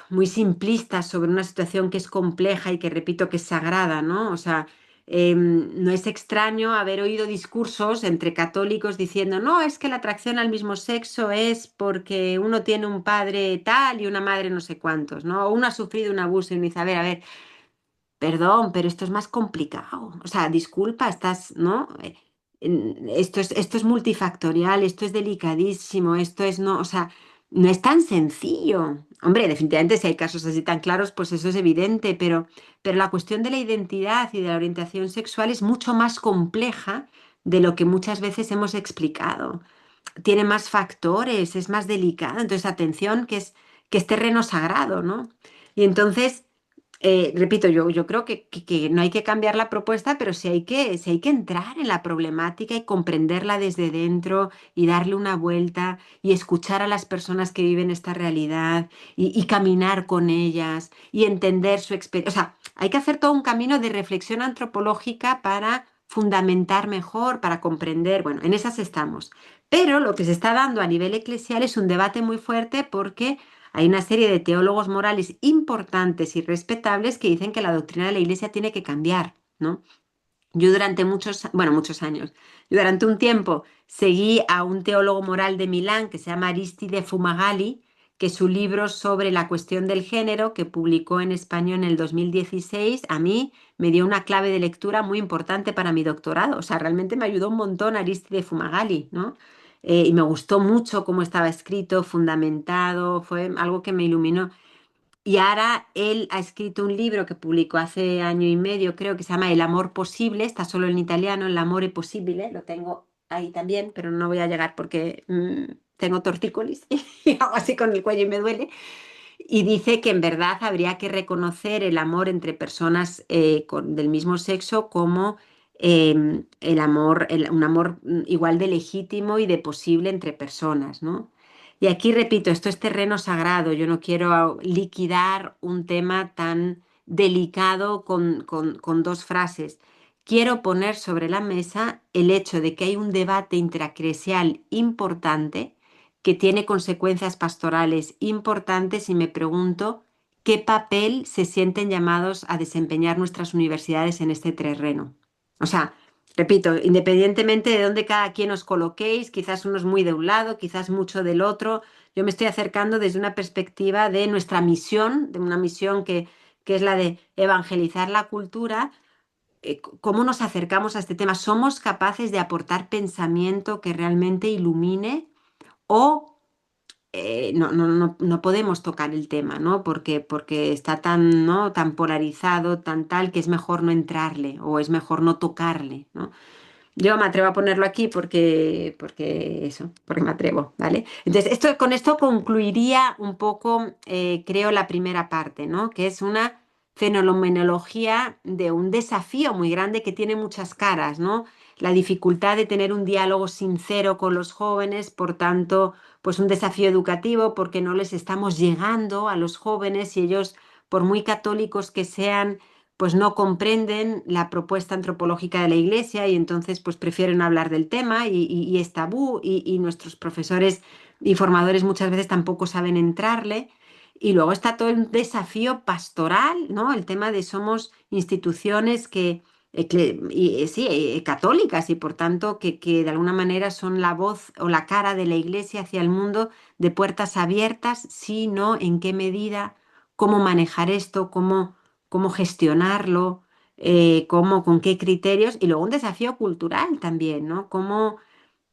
muy simplistas sobre una situación que es compleja y que repito que es sagrada, ¿no? O sea, no es extraño haber oído discursos entre católicos diciendo, no, es que la atracción al mismo sexo es porque uno tiene un padre tal y una madre no sé cuántos, ¿no? O uno ha sufrido un abuso y uno dice, a ver, perdón, pero esto es más complicado. O sea, disculpa, estás, ¿no? Esto es multifactorial, esto es delicadísimo, esto es, no, o sea, no es tan sencillo. Hombre, definitivamente si hay casos así tan claros, pues eso es evidente, pero la cuestión de la identidad y de la orientación sexual es mucho más compleja de lo que muchas veces hemos explicado. Tiene más factores, es más delicado. Entonces, atención, que es terreno sagrado, ¿no? Y entonces repito, yo creo que no hay que cambiar la propuesta, pero sí hay que entrar en la problemática y comprenderla desde dentro y darle una vuelta y escuchar a las personas que viven esta realidad y caminar con ellas y entender su experiencia. O sea, hay que hacer todo un camino de reflexión antropológica para fundamentar mejor, para comprender. Bueno, en esas estamos. Pero lo que se está dando a nivel eclesial es un debate muy fuerte porque hay una serie de teólogos morales importantes y respetables que dicen que la doctrina de la Iglesia tiene que cambiar, ¿no? Yo durante muchos años, yo durante un tiempo seguí a un teólogo moral de Milán que se llama Aristide Fumagalli, que su libro sobre la cuestión del género, que publicó en español en el 2016, a mí me dio una clave de lectura muy importante para mi doctorado. O sea, realmente me ayudó un montón Aristide Fumagalli, ¿no? Y me gustó mucho cómo estaba escrito, fundamentado, fue algo que me iluminó. Y ahora él ha escrito un libro que publicó hace año y medio, creo que se llama El amor posible, está solo en italiano, El amore possibile, lo tengo ahí también, pero no voy a llegar porque tengo tortícolis y hago así con el cuello y me duele. Y dice que en verdad habría que reconocer el amor entre personas del mismo sexo como el amor, un amor igual de legítimo y de posible entre personas, ¿no? Y aquí repito, esto es terreno sagrado, yo no quiero liquidar un tema tan delicado con dos frases. Quiero poner sobre la mesa el hecho de que hay un debate intracresial importante que tiene consecuencias pastorales importantes y me pregunto qué papel se sienten llamados a desempeñar nuestras universidades en este terreno. O sea, repito, independientemente de dónde cada quien os coloquéis, quizás unos muy de un lado, quizás mucho del otro, yo me estoy acercando desde una perspectiva de nuestra misión, de una misión que es la de evangelizar la cultura. ¿Cómo nos acercamos a este tema? ¿Somos capaces de aportar pensamiento que realmente ilumine o no podemos tocar el tema, ¿no? Porque está tan, ¿no? tan polarizado, tan tal, que es mejor no entrarle o es mejor no tocarle, ¿no? Yo me atrevo a ponerlo aquí porque eso, porque me atrevo, ¿vale? Entonces, con esto concluiría un poco, creo, la primera parte, ¿no? Que es una fenomenología de un desafío muy grande que tiene muchas caras, ¿no? La dificultad de tener un diálogo sincero con los jóvenes, por tanto, pues un desafío educativo porque no les estamos llegando a los jóvenes y ellos, por muy católicos que sean, pues no comprenden la propuesta antropológica de la Iglesia y entonces pues prefieren hablar del tema y es tabú y nuestros profesores y formadores muchas veces tampoco saben entrarle. Y luego está todo el desafío pastoral, ¿no? El tema de somos instituciones sí, católicas y por tanto que de alguna manera son la voz o la cara de la Iglesia hacia el mundo de puertas abiertas, sí, no, en qué medida, cómo manejar esto, cómo gestionarlo, con qué criterios, y luego un desafío cultural también, ¿no?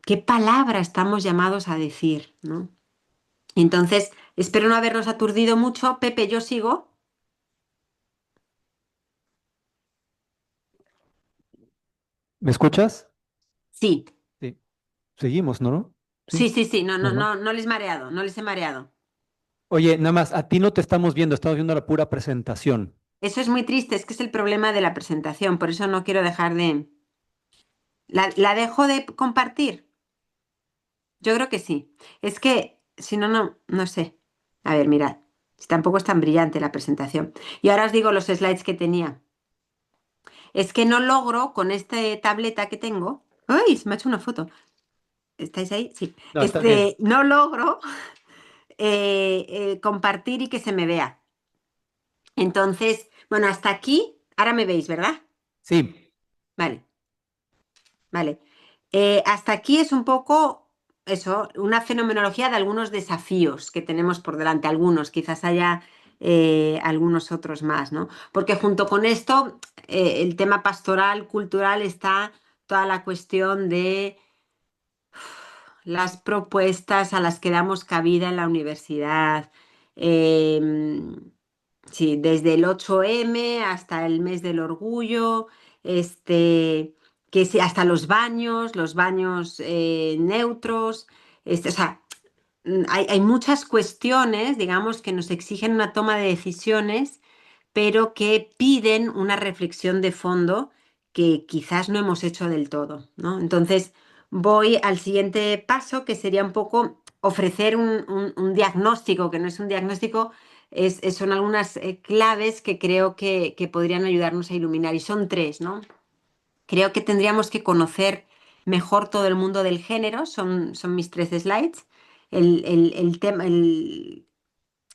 Qué palabra estamos llamados a decir, ¿no? Entonces, espero no habernos aturdido mucho. Pepe, yo sigo.
¿Me escuchas?
Sí,
Sí. Seguimos, ¿no? Sí,
sí, no, no,
normal.
no, no les mareado, no les he mareado.
Oye, nada más, a ti no te estamos viendo la pura presentación.
Eso es muy triste, es que es el problema de la presentación, por eso no quiero dejar de... ¿La dejo de compartir? Yo creo que sí. Es que, si no, no sé. A ver, mirad, si tampoco es tan brillante la presentación. Y ahora os digo los slides que tenía. Es que no logro con esta tableta que tengo. ¡Ay! Se me ha hecho una foto. ¿Estáis ahí? Sí.
No, está bien.
No logro compartir y que se me vea. Entonces, bueno, hasta aquí. Ahora me veis, ¿verdad?
Sí.
Vale, vale. Hasta aquí es un poco eso, una fenomenología de algunos desafíos que tenemos por delante, algunos, quizás haya algunos otros más, ¿no? Porque junto con esto, el tema pastoral, cultural, está toda la cuestión de las propuestas a las que damos cabida en la universidad. Em, sí, desde el 8M hasta el mes del orgullo, que sí, hasta los baños neutros, o sea, hay muchas cuestiones, digamos, que nos exigen una toma de decisiones, pero que piden una reflexión de fondo que quizás no hemos hecho del todo, ¿no? Entonces, voy al siguiente paso, que sería un poco ofrecer un diagnóstico, que no es un diagnóstico, son algunas claves que creo que podrían ayudarnos a iluminar, y son tres, ¿no? Creo que tendríamos que conocer mejor todo el mundo del género, son mis tres slides. El tema,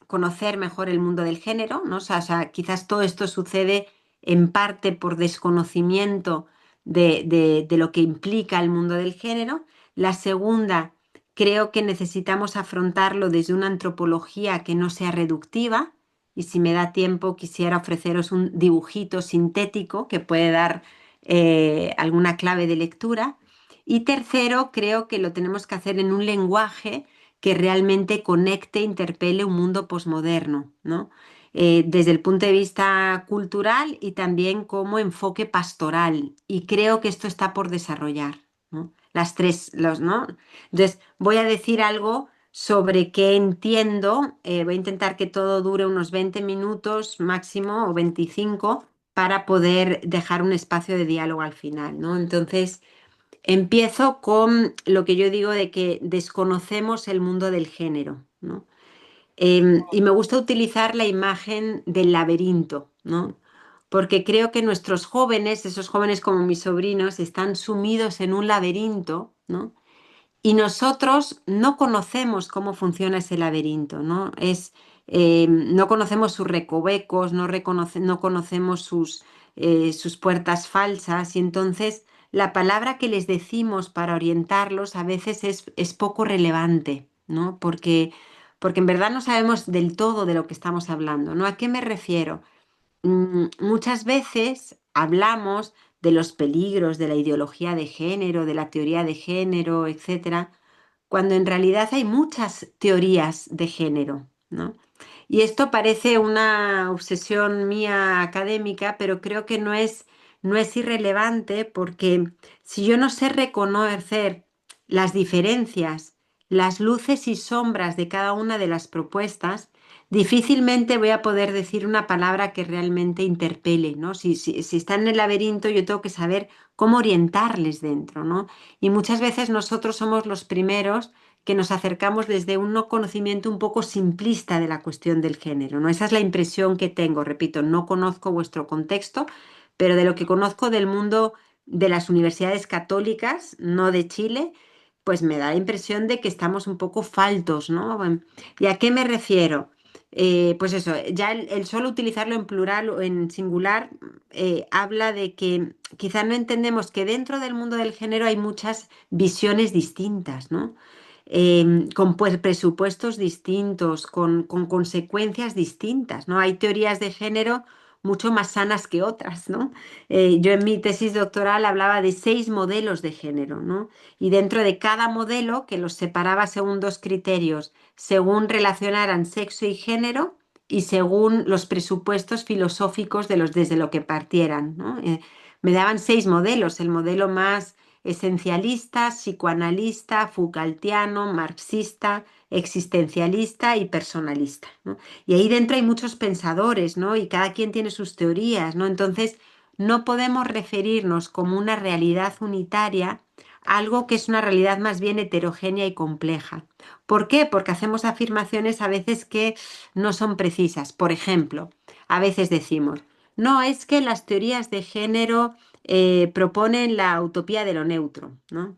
conocer mejor el mundo del género, ¿no? O sea, quizás todo esto sucede en parte por desconocimiento de lo que implica el mundo del género. La segunda, creo que necesitamos afrontarlo desde una antropología que no sea reductiva. Y si me da tiempo, quisiera ofreceros un dibujito sintético que puede dar alguna clave de lectura. Y tercero, creo que lo tenemos que hacer en un lenguaje que realmente conecte, interpele un mundo posmoderno, ¿no? Desde el punto de vista cultural y también como enfoque pastoral. Y creo que esto está por desarrollar, ¿no? Las tres, ¿no? Entonces, voy a decir algo sobre qué entiendo. Voy a intentar que todo dure unos 20 minutos máximo o 25 para poder dejar un espacio de diálogo al final, ¿no? Entonces, empiezo con lo que yo digo de que desconocemos el mundo del género, ¿no? Y me gusta utilizar la imagen del laberinto, ¿no? Porque creo que nuestros jóvenes, esos jóvenes como mis sobrinos, están sumidos en un laberinto, ¿no? Y nosotros no conocemos cómo funciona ese laberinto, ¿no? No conocemos sus recovecos, no conocemos sus puertas falsas y entonces la palabra que les decimos para orientarlos a veces es poco relevante, ¿no? Porque en verdad no sabemos del todo de lo que estamos hablando, ¿no? ¿A qué me refiero? Muchas veces hablamos de los peligros de la ideología de género, de la teoría de género, etcétera, cuando en realidad hay muchas teorías de género, ¿no? Y esto parece una obsesión mía académica, pero creo que no es irrelevante porque si yo no sé reconocer las diferencias, las luces y sombras de cada una de las propuestas, difícilmente voy a poder decir una palabra que realmente interpele, ¿no? Si están en el laberinto, yo tengo que saber cómo orientarles dentro, ¿no? Y muchas veces nosotros somos los primeros que nos acercamos desde un no conocimiento un poco simplista de la cuestión del género, ¿no? Esa es la impresión que tengo, repito, no conozco vuestro contexto, pero de lo que conozco del mundo de las universidades católicas, no de Chile, pues me da la impresión de que estamos un poco faltos, ¿no? ¿Y a qué me refiero? Pues eso, ya el solo utilizarlo en plural o en singular habla de que quizá no entendemos que dentro del mundo del género hay muchas visiones distintas, ¿no? Con pues, presupuestos distintos, con consecuencias distintas, ¿no? Hay teorías de género mucho más sanas que otras, ¿no? Yo en mi tesis doctoral hablaba de 6 modelos de género, ¿no? Y dentro de cada modelo, que los separaba según 2 criterios, según relacionaran sexo y género y según los presupuestos filosóficos de los desde lo que partieran, ¿no? Me daban 6 modelos, el modelo más esencialista, psicoanalista, Foucaultiano, marxista, existencialista y personalista, ¿no? Y ahí dentro hay muchos pensadores, ¿no? Y cada quien tiene sus teorías, ¿no? Entonces, no podemos referirnos como una realidad unitaria a algo que es una realidad más bien heterogénea y compleja. ¿Por qué? Porque hacemos afirmaciones a veces que no son precisas. Por ejemplo, a veces decimos, no, es que las teorías de género proponen la utopía de lo neutro, ¿no?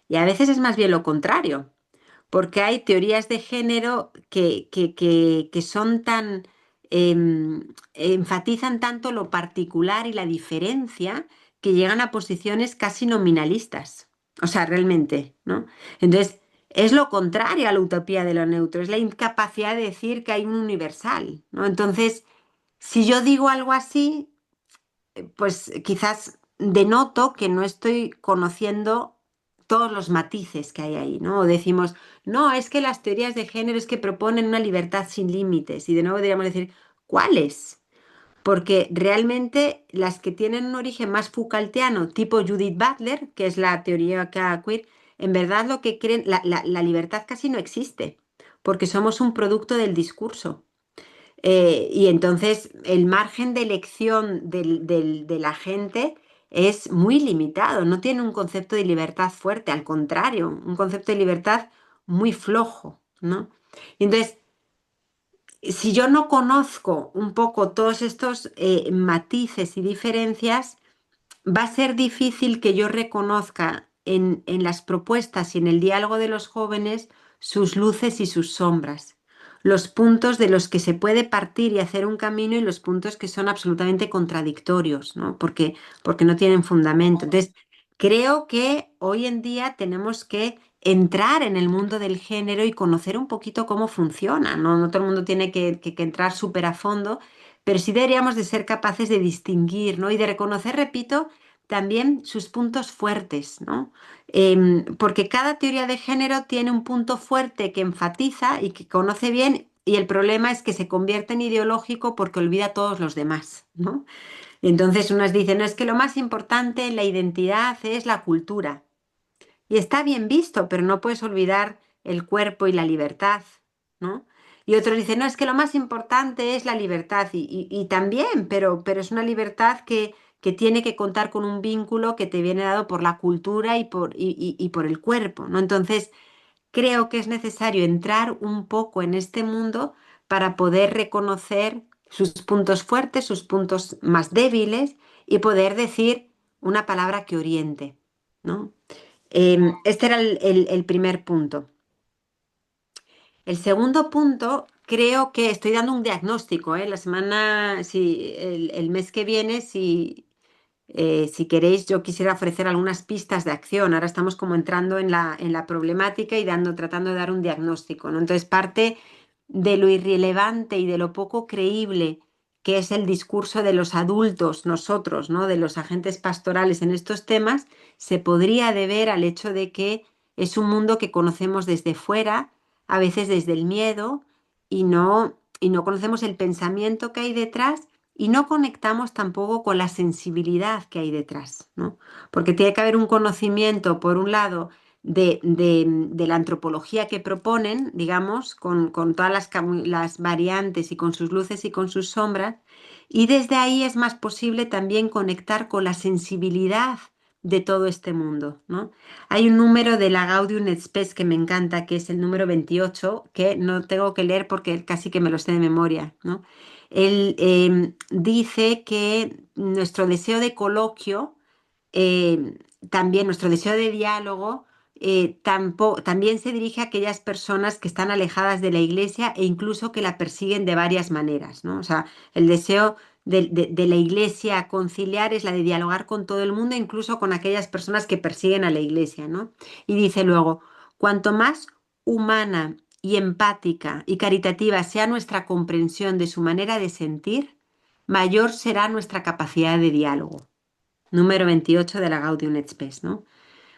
Y a veces es más bien lo contrario, porque hay teorías de género que son tan, enfatizan tanto lo particular y la diferencia que llegan a posiciones casi nominalistas. O sea, realmente, ¿no? Entonces, es lo contrario a la utopía de lo neutro, es la incapacidad de decir que hay un universal, ¿no? Entonces, si yo digo algo así, pues quizás denoto que no estoy conociendo todos los matices que hay ahí, ¿no? O decimos, no, es que las teorías de género es que proponen una libertad sin límites. Y de nuevo deberíamos decir, ¿cuáles? Porque realmente las que tienen un origen más Foucaultiano, tipo Judith Butler, que es la teoría queer, en verdad lo que creen, la libertad casi no existe, porque somos un producto del discurso. Y entonces el margen de elección de la gente es muy limitado, no tiene un concepto de libertad fuerte, al contrario, un concepto de libertad muy flojo, ¿no? Y entonces, si yo no conozco un poco todos estos matices y diferencias, va a ser difícil que yo reconozca en las propuestas y en el diálogo de los jóvenes sus luces y sus sombras, los puntos de los que se puede partir y hacer un camino y los puntos que son absolutamente contradictorios, ¿no? Porque no tienen fundamento. Entonces, creo que hoy en día tenemos que entrar en el mundo del género y conocer un poquito cómo funciona, ¿no? No todo el mundo tiene que entrar súper a fondo, pero sí deberíamos de ser capaces de distinguir, ¿no? Y de reconocer, repito, también sus puntos fuertes, ¿no? Porque cada teoría de género tiene un punto fuerte que enfatiza y que conoce bien, y el problema es que se convierte en ideológico porque olvida a todos los demás, ¿no? Entonces unas dicen, no, es que lo más importante en la identidad es la cultura. Y está bien visto, pero no puedes olvidar el cuerpo y la libertad, ¿no? Y otros dicen, no, es que lo más importante es la libertad. Y también, pero es una libertad que tiene que contar con un vínculo que te viene dado por la cultura y por el cuerpo, ¿no? Entonces, creo que es necesario entrar un poco en este mundo para poder reconocer sus puntos fuertes, sus puntos más débiles y poder decir una palabra que oriente, ¿no? Este era el primer punto. El segundo punto, creo que estoy dando un diagnóstico, ¿eh? La semana, si, el mes que viene, si queréis, yo quisiera ofrecer algunas pistas de acción. Ahora estamos como entrando en la problemática y tratando de dar un diagnóstico, ¿no? Entonces, parte de lo irrelevante y de lo poco creíble que es el discurso de los adultos, nosotros, ¿no? De los agentes pastorales en estos temas, se podría deber al hecho de que es un mundo que conocemos desde fuera, a veces desde el miedo, y no conocemos el pensamiento que hay detrás y no conectamos tampoco con la sensibilidad que hay detrás, ¿no? Porque tiene que haber un conocimiento, por un lado, de la antropología que proponen, digamos, con todas las variantes y con sus luces y con sus sombras, y desde ahí es más posible también conectar con la sensibilidad de todo este mundo, ¿no? Hay un número de la Gaudium et Spes que me encanta, que es el número 28, que no tengo que leer porque casi que me lo sé de memoria, ¿no? Él dice que nuestro deseo de coloquio, también nuestro deseo de diálogo, también se dirige a aquellas personas que están alejadas de la iglesia e incluso que la persiguen de varias maneras, ¿no? O sea, el deseo de la iglesia conciliar es la de dialogar con todo el mundo, incluso con aquellas personas que persiguen a la iglesia, ¿no? Y dice luego, cuanto más humana y empática y caritativa sea nuestra comprensión de su manera de sentir, mayor será nuestra capacidad de diálogo. Número 28 de la Gaudium et Spes, ¿no?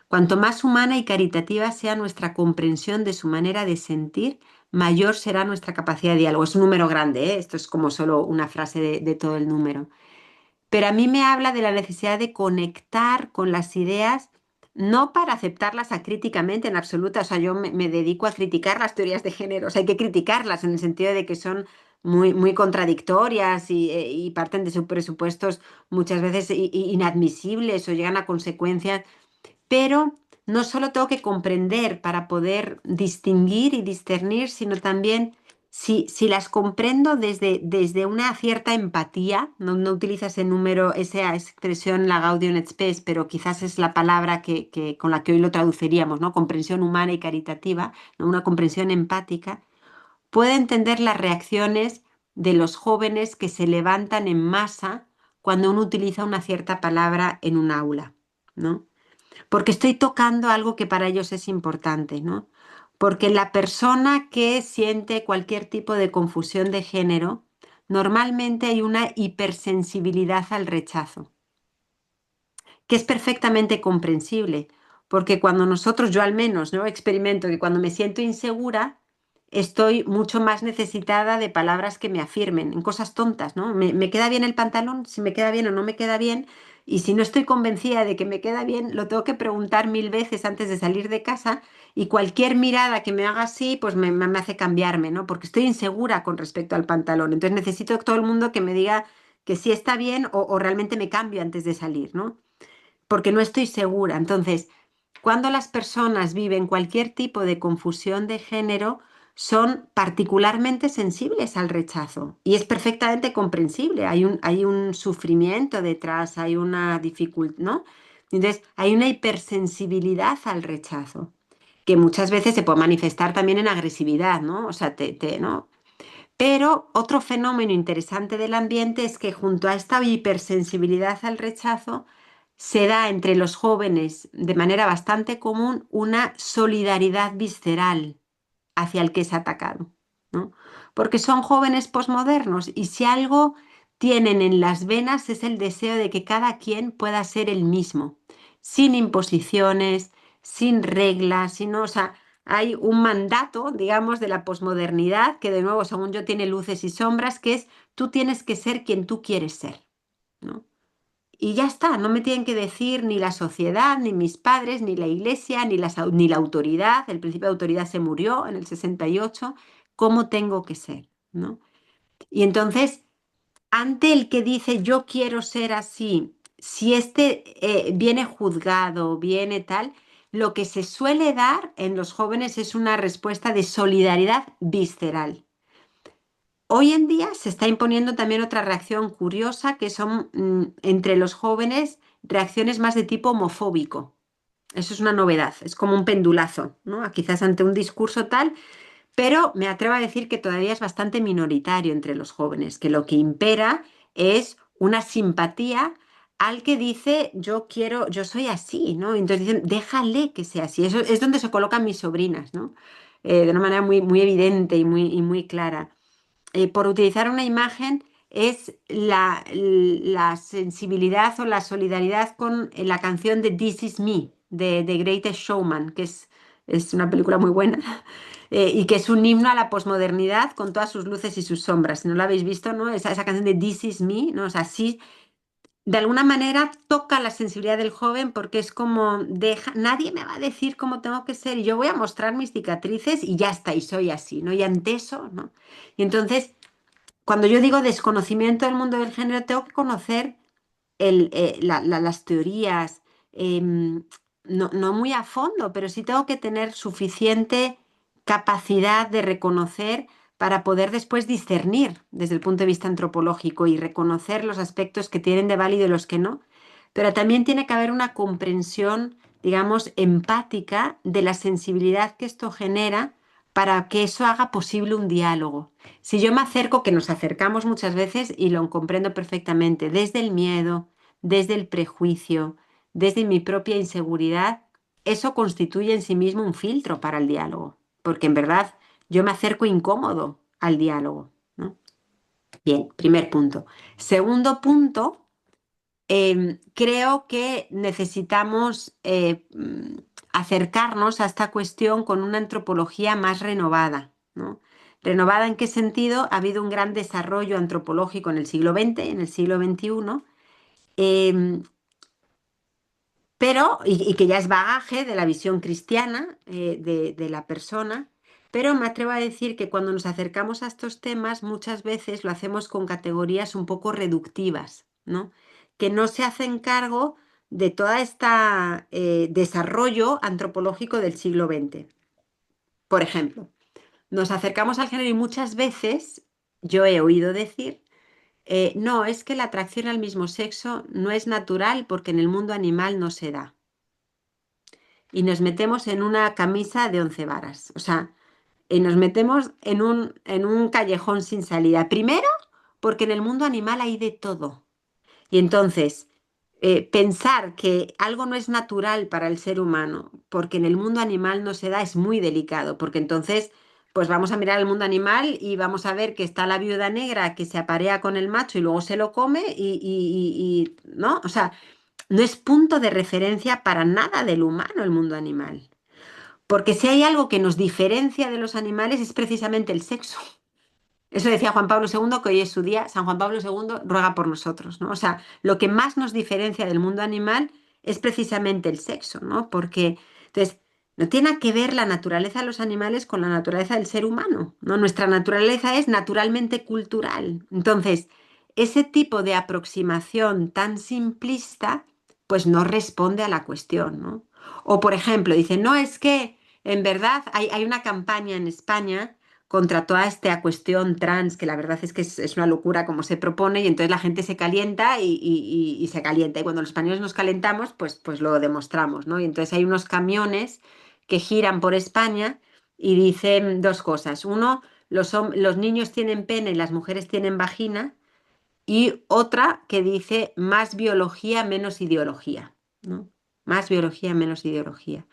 Cuanto más humana y caritativa sea nuestra comprensión de su manera de sentir, mayor será nuestra capacidad de diálogo. Es un número grande, ¿eh? Esto es como solo una frase de todo el número. Pero a mí me habla de la necesidad de conectar con las ideas, no para aceptarlas acríticamente en absoluta, o sea, yo me dedico a criticar las teorías de género, o sea, hay que criticarlas en el sentido de que son muy contradictorias y parten de sus presupuestos muchas veces inadmisibles o llegan a consecuencias, pero no solo tengo que comprender para poder distinguir y discernir, sino también si las comprendo desde una cierta empatía, no utiliza ese número, esa expresión, la Gaudium et Spes, pero quizás es la palabra con la que hoy lo traduciríamos, ¿no? Comprensión humana y caritativa, ¿no? Una comprensión empática, puede entender las reacciones de los jóvenes que se levantan en masa cuando uno utiliza una cierta palabra en un aula, ¿no? Porque estoy tocando algo que para ellos es importante, ¿no? Porque la persona que siente cualquier tipo de confusión de género, normalmente hay una hipersensibilidad al rechazo, que es perfectamente comprensible, porque cuando nosotros, yo al menos, ¿no? Experimento que cuando me siento insegura, estoy mucho más necesitada de palabras que me afirmen en cosas tontas, ¿no? ¿Me queda bien el pantalón? Si me queda bien o no me queda bien. Y si no estoy convencida de que me queda bien, lo tengo que preguntar 1000 veces antes de salir de casa y cualquier mirada que me haga así, pues me hace cambiarme, ¿no? Porque estoy insegura con respecto al pantalón. Entonces necesito todo el mundo que me diga que sí está bien o realmente me cambio antes de salir, ¿no? Porque no estoy segura. Entonces, cuando las personas viven cualquier tipo de confusión de género, son particularmente sensibles al rechazo y es perfectamente comprensible. Hay un sufrimiento detrás, hay una dificultad, ¿no? Entonces, hay una hipersensibilidad al rechazo que muchas veces se puede manifestar también en agresividad, ¿no? O sea, ¿no? Pero otro fenómeno interesante del ambiente es que junto a esta hipersensibilidad al rechazo, se da entre los jóvenes de manera bastante común una solidaridad visceral hacia el que es atacado, ¿no? Porque son jóvenes posmodernos y si algo tienen en las venas es el deseo de que cada quien pueda ser el mismo, sin imposiciones, sin reglas, sino, o sea, hay un mandato, digamos, de la posmodernidad que de nuevo, según yo, tiene luces y sombras, que es tú tienes que ser quien tú quieres ser, ¿no? Y ya está, no me tienen que decir ni la sociedad, ni mis padres, ni la iglesia, ni la autoridad, el principio de autoridad se murió en el 68, cómo tengo que ser, ¿no? Y entonces, ante el que dice yo quiero ser así, si este viene juzgado, viene tal, lo que se suele dar en los jóvenes es una respuesta de solidaridad visceral. Hoy en día se está imponiendo también otra reacción curiosa que son entre los jóvenes reacciones más de tipo homofóbico. Eso es una novedad, es como un pendulazo, ¿no? Quizás ante un discurso tal, pero me atrevo a decir que todavía es bastante minoritario entre los jóvenes, que lo que impera es una simpatía al que dice yo quiero, yo soy así, ¿no? Entonces dicen, déjale que sea así. Eso es donde se colocan mis sobrinas, ¿no? De una manera muy evidente y muy clara. Por utilizar una imagen, es la sensibilidad o la solidaridad con la canción de This Is Me, de The Greatest Showman, que es una película muy buena, y que es un himno a la posmodernidad con todas sus luces y sus sombras. Si no la habéis visto, ¿no? Esa canción de This Is Me, ¿no? O sea, sí, de alguna manera toca la sensibilidad del joven porque es como, nadie me va a decir cómo tengo que ser y yo voy a mostrar mis cicatrices y ya está, y soy así, ¿no? Y ante eso, ¿no? Y entonces, cuando yo digo desconocimiento del mundo del género, tengo que conocer las teorías, no muy a fondo, pero sí tengo que tener suficiente capacidad de reconocer para poder después discernir desde el punto de vista antropológico y reconocer los aspectos que tienen de válido y los que no. Pero también tiene que haber una comprensión, digamos, empática de la sensibilidad que esto genera para que eso haga posible un diálogo. Si yo me acerco, que nos acercamos muchas veces y lo comprendo perfectamente, desde el miedo, desde el prejuicio, desde mi propia inseguridad, eso constituye en sí mismo un filtro para el diálogo, porque en verdad yo me acerco incómodo al diálogo, ¿no? Bien, primer punto. Segundo punto, creo que necesitamos acercarnos a esta cuestión con una antropología más renovada, ¿no? ¿Renovada en qué sentido? Ha habido un gran desarrollo antropológico en el siglo XX, en el siglo XXI, eh, pero, y que ya es bagaje de la visión cristiana de la persona, pero me atrevo a decir que cuando nos acercamos a estos temas muchas veces lo hacemos con categorías un poco reductivas, ¿no? Que no se hacen cargo de todo este desarrollo antropológico del siglo XX. Por ejemplo, nos acercamos al género y muchas veces yo he oído decir, no, es que la atracción al mismo sexo no es natural porque en el mundo animal no se da y nos metemos en una camisa de 11 varas. O sea, nos metemos en un callejón sin salida. Primero, porque en el mundo animal hay de todo. Y entonces, pensar que algo no es natural para el ser humano, porque en el mundo animal no se da, es muy delicado, porque entonces, pues vamos a mirar el mundo animal y vamos a ver que está la viuda negra que se aparea con el macho y luego se lo come ¿no? O sea, no es punto de referencia para nada del humano el mundo animal. Porque si hay algo que nos diferencia de los animales es precisamente el sexo. Eso decía Juan Pablo II, que hoy es su día. San Juan Pablo II ruega por nosotros, ¿no? O sea, lo que más nos diferencia del mundo animal es precisamente el sexo, ¿no? Porque, entonces, no tiene que ver la naturaleza de los animales con la naturaleza del ser humano, ¿no? Nuestra naturaleza es naturalmente cultural. Entonces, ese tipo de aproximación tan simplista, pues no responde a la cuestión, ¿no? O, por ejemplo, dicen, no, es que en verdad hay una campaña en España contra toda esta cuestión trans, que la verdad es que es una locura como se propone, y entonces la gente se calienta y se calienta. Y cuando los españoles nos calentamos, pues lo demostramos, ¿no? Y entonces hay unos camiones que giran por España y dicen dos cosas. Uno, los niños tienen pene y las mujeres tienen vagina. Y otra que dice más biología, menos ideología, ¿no? Más biología, menos ideología.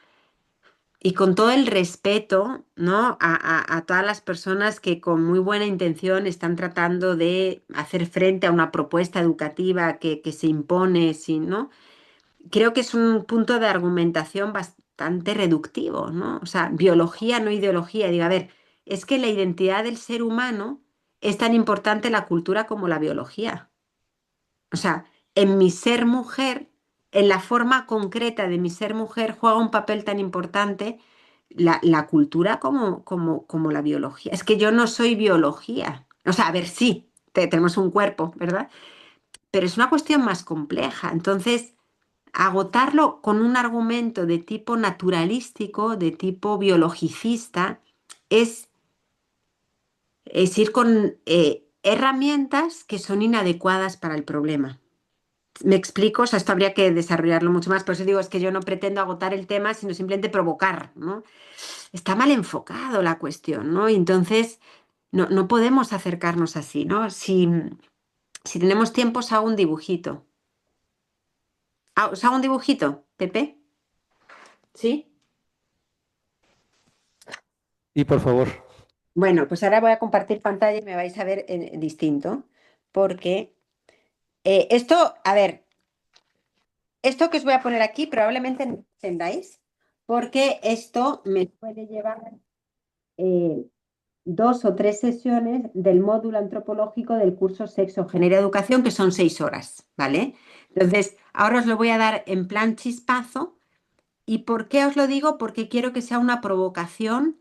Y con todo el respeto, ¿no? A todas las personas que con muy buena intención están tratando de hacer frente a una propuesta educativa que se impone, ¿no? Creo que es un punto de argumentación bastante reductivo, ¿no? O sea, biología, no ideología. Digo, a ver, es que la identidad del ser humano es tan importante la cultura como la biología. O sea, en mi ser mujer, en la forma concreta de mi ser mujer, juega un papel tan importante la cultura como la biología. Es que yo no soy biología. O sea, a ver, sí, tenemos un cuerpo, ¿verdad? Pero es una cuestión más compleja. Entonces, agotarlo con un argumento de tipo naturalístico, de tipo biologicista, es, es ir con herramientas que son inadecuadas para el problema. ¿Me explico? O sea, esto habría que desarrollarlo mucho más. Por eso digo, es que yo no pretendo agotar el tema, sino simplemente provocar, ¿no? Está mal enfocado la cuestión, ¿no? Y entonces, no podemos acercarnos así, ¿no? Si tenemos tiempo, os hago un dibujito. Ah, ¿os hago un dibujito, Pepe? ¿Sí?
Y por favor.
Bueno, pues ahora voy a compartir pantalla y me vais a ver distinto, porque esto, a ver, esto que os voy a poner aquí probablemente no entendáis, porque esto me puede llevar eh, 2 o 3 sesiones del módulo antropológico del curso Sexo, Género, Educación, que son 6 horas, ¿vale? Entonces, ahora os lo voy a dar en plan chispazo. ¿Y por qué os lo digo? Porque quiero que sea una provocación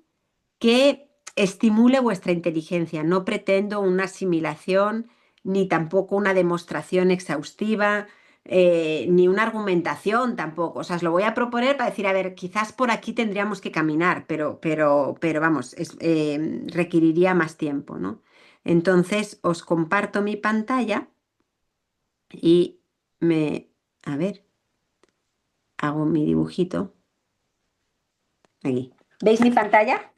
que estimule vuestra inteligencia. No pretendo una asimilación ni tampoco una demostración exhaustiva, ni una argumentación tampoco. O sea, os lo voy a proponer para decir, a ver, quizás por aquí tendríamos que caminar, pero vamos, requeriría más tiempo, ¿no? Entonces, os comparto mi pantalla y a ver, hago mi dibujito aquí. ¿Veis mi pantalla?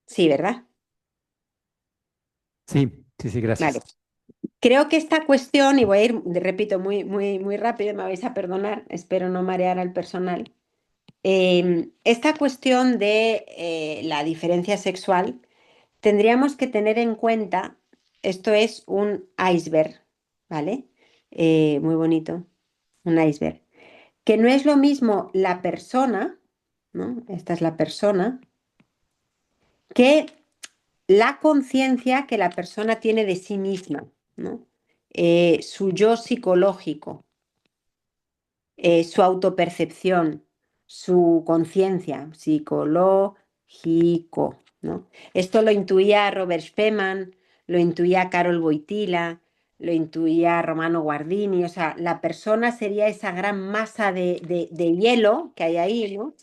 Sí, ¿verdad?
Sí, sí, sí,
Vale.
gracias.
Creo que esta cuestión, y voy a ir, repito, muy, muy, muy rápido, me vais a perdonar, espero no marear al personal. Esta cuestión de la diferencia sexual, tendríamos que tener en cuenta, esto es un iceberg, ¿vale? Muy bonito, un iceberg. Que no es lo mismo la persona, ¿no? Esta es la persona, que la conciencia que la persona tiene de sí misma, ¿no? Su yo psicológico, su autopercepción, su conciencia, psicológico, ¿no? Esto lo intuía Robert Spemann, lo intuía Carol Wojtyla, lo intuía Romano Guardini, o sea, la persona sería esa gran masa de hielo que hay ahí, ¿no?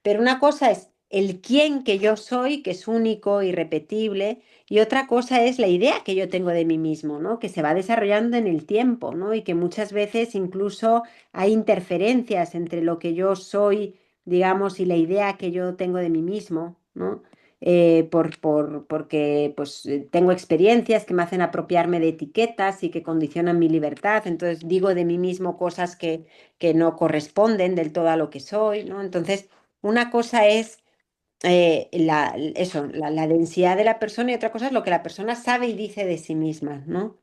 Pero una cosa es el quién que yo soy, que es único, irrepetible, y otra cosa es la idea que yo tengo de mí mismo, ¿no? Que se va desarrollando en el tiempo, ¿no? Y que muchas veces incluso hay interferencias entre lo que yo soy, digamos, y la idea que yo tengo de mí mismo, ¿no? Porque pues, tengo experiencias que me hacen apropiarme de etiquetas y que condicionan mi libertad, entonces digo de mí mismo cosas que no corresponden del todo a lo que soy, ¿no? Entonces, una cosa es la densidad de la persona y otra cosa es lo que la persona sabe y dice de sí misma, ¿no?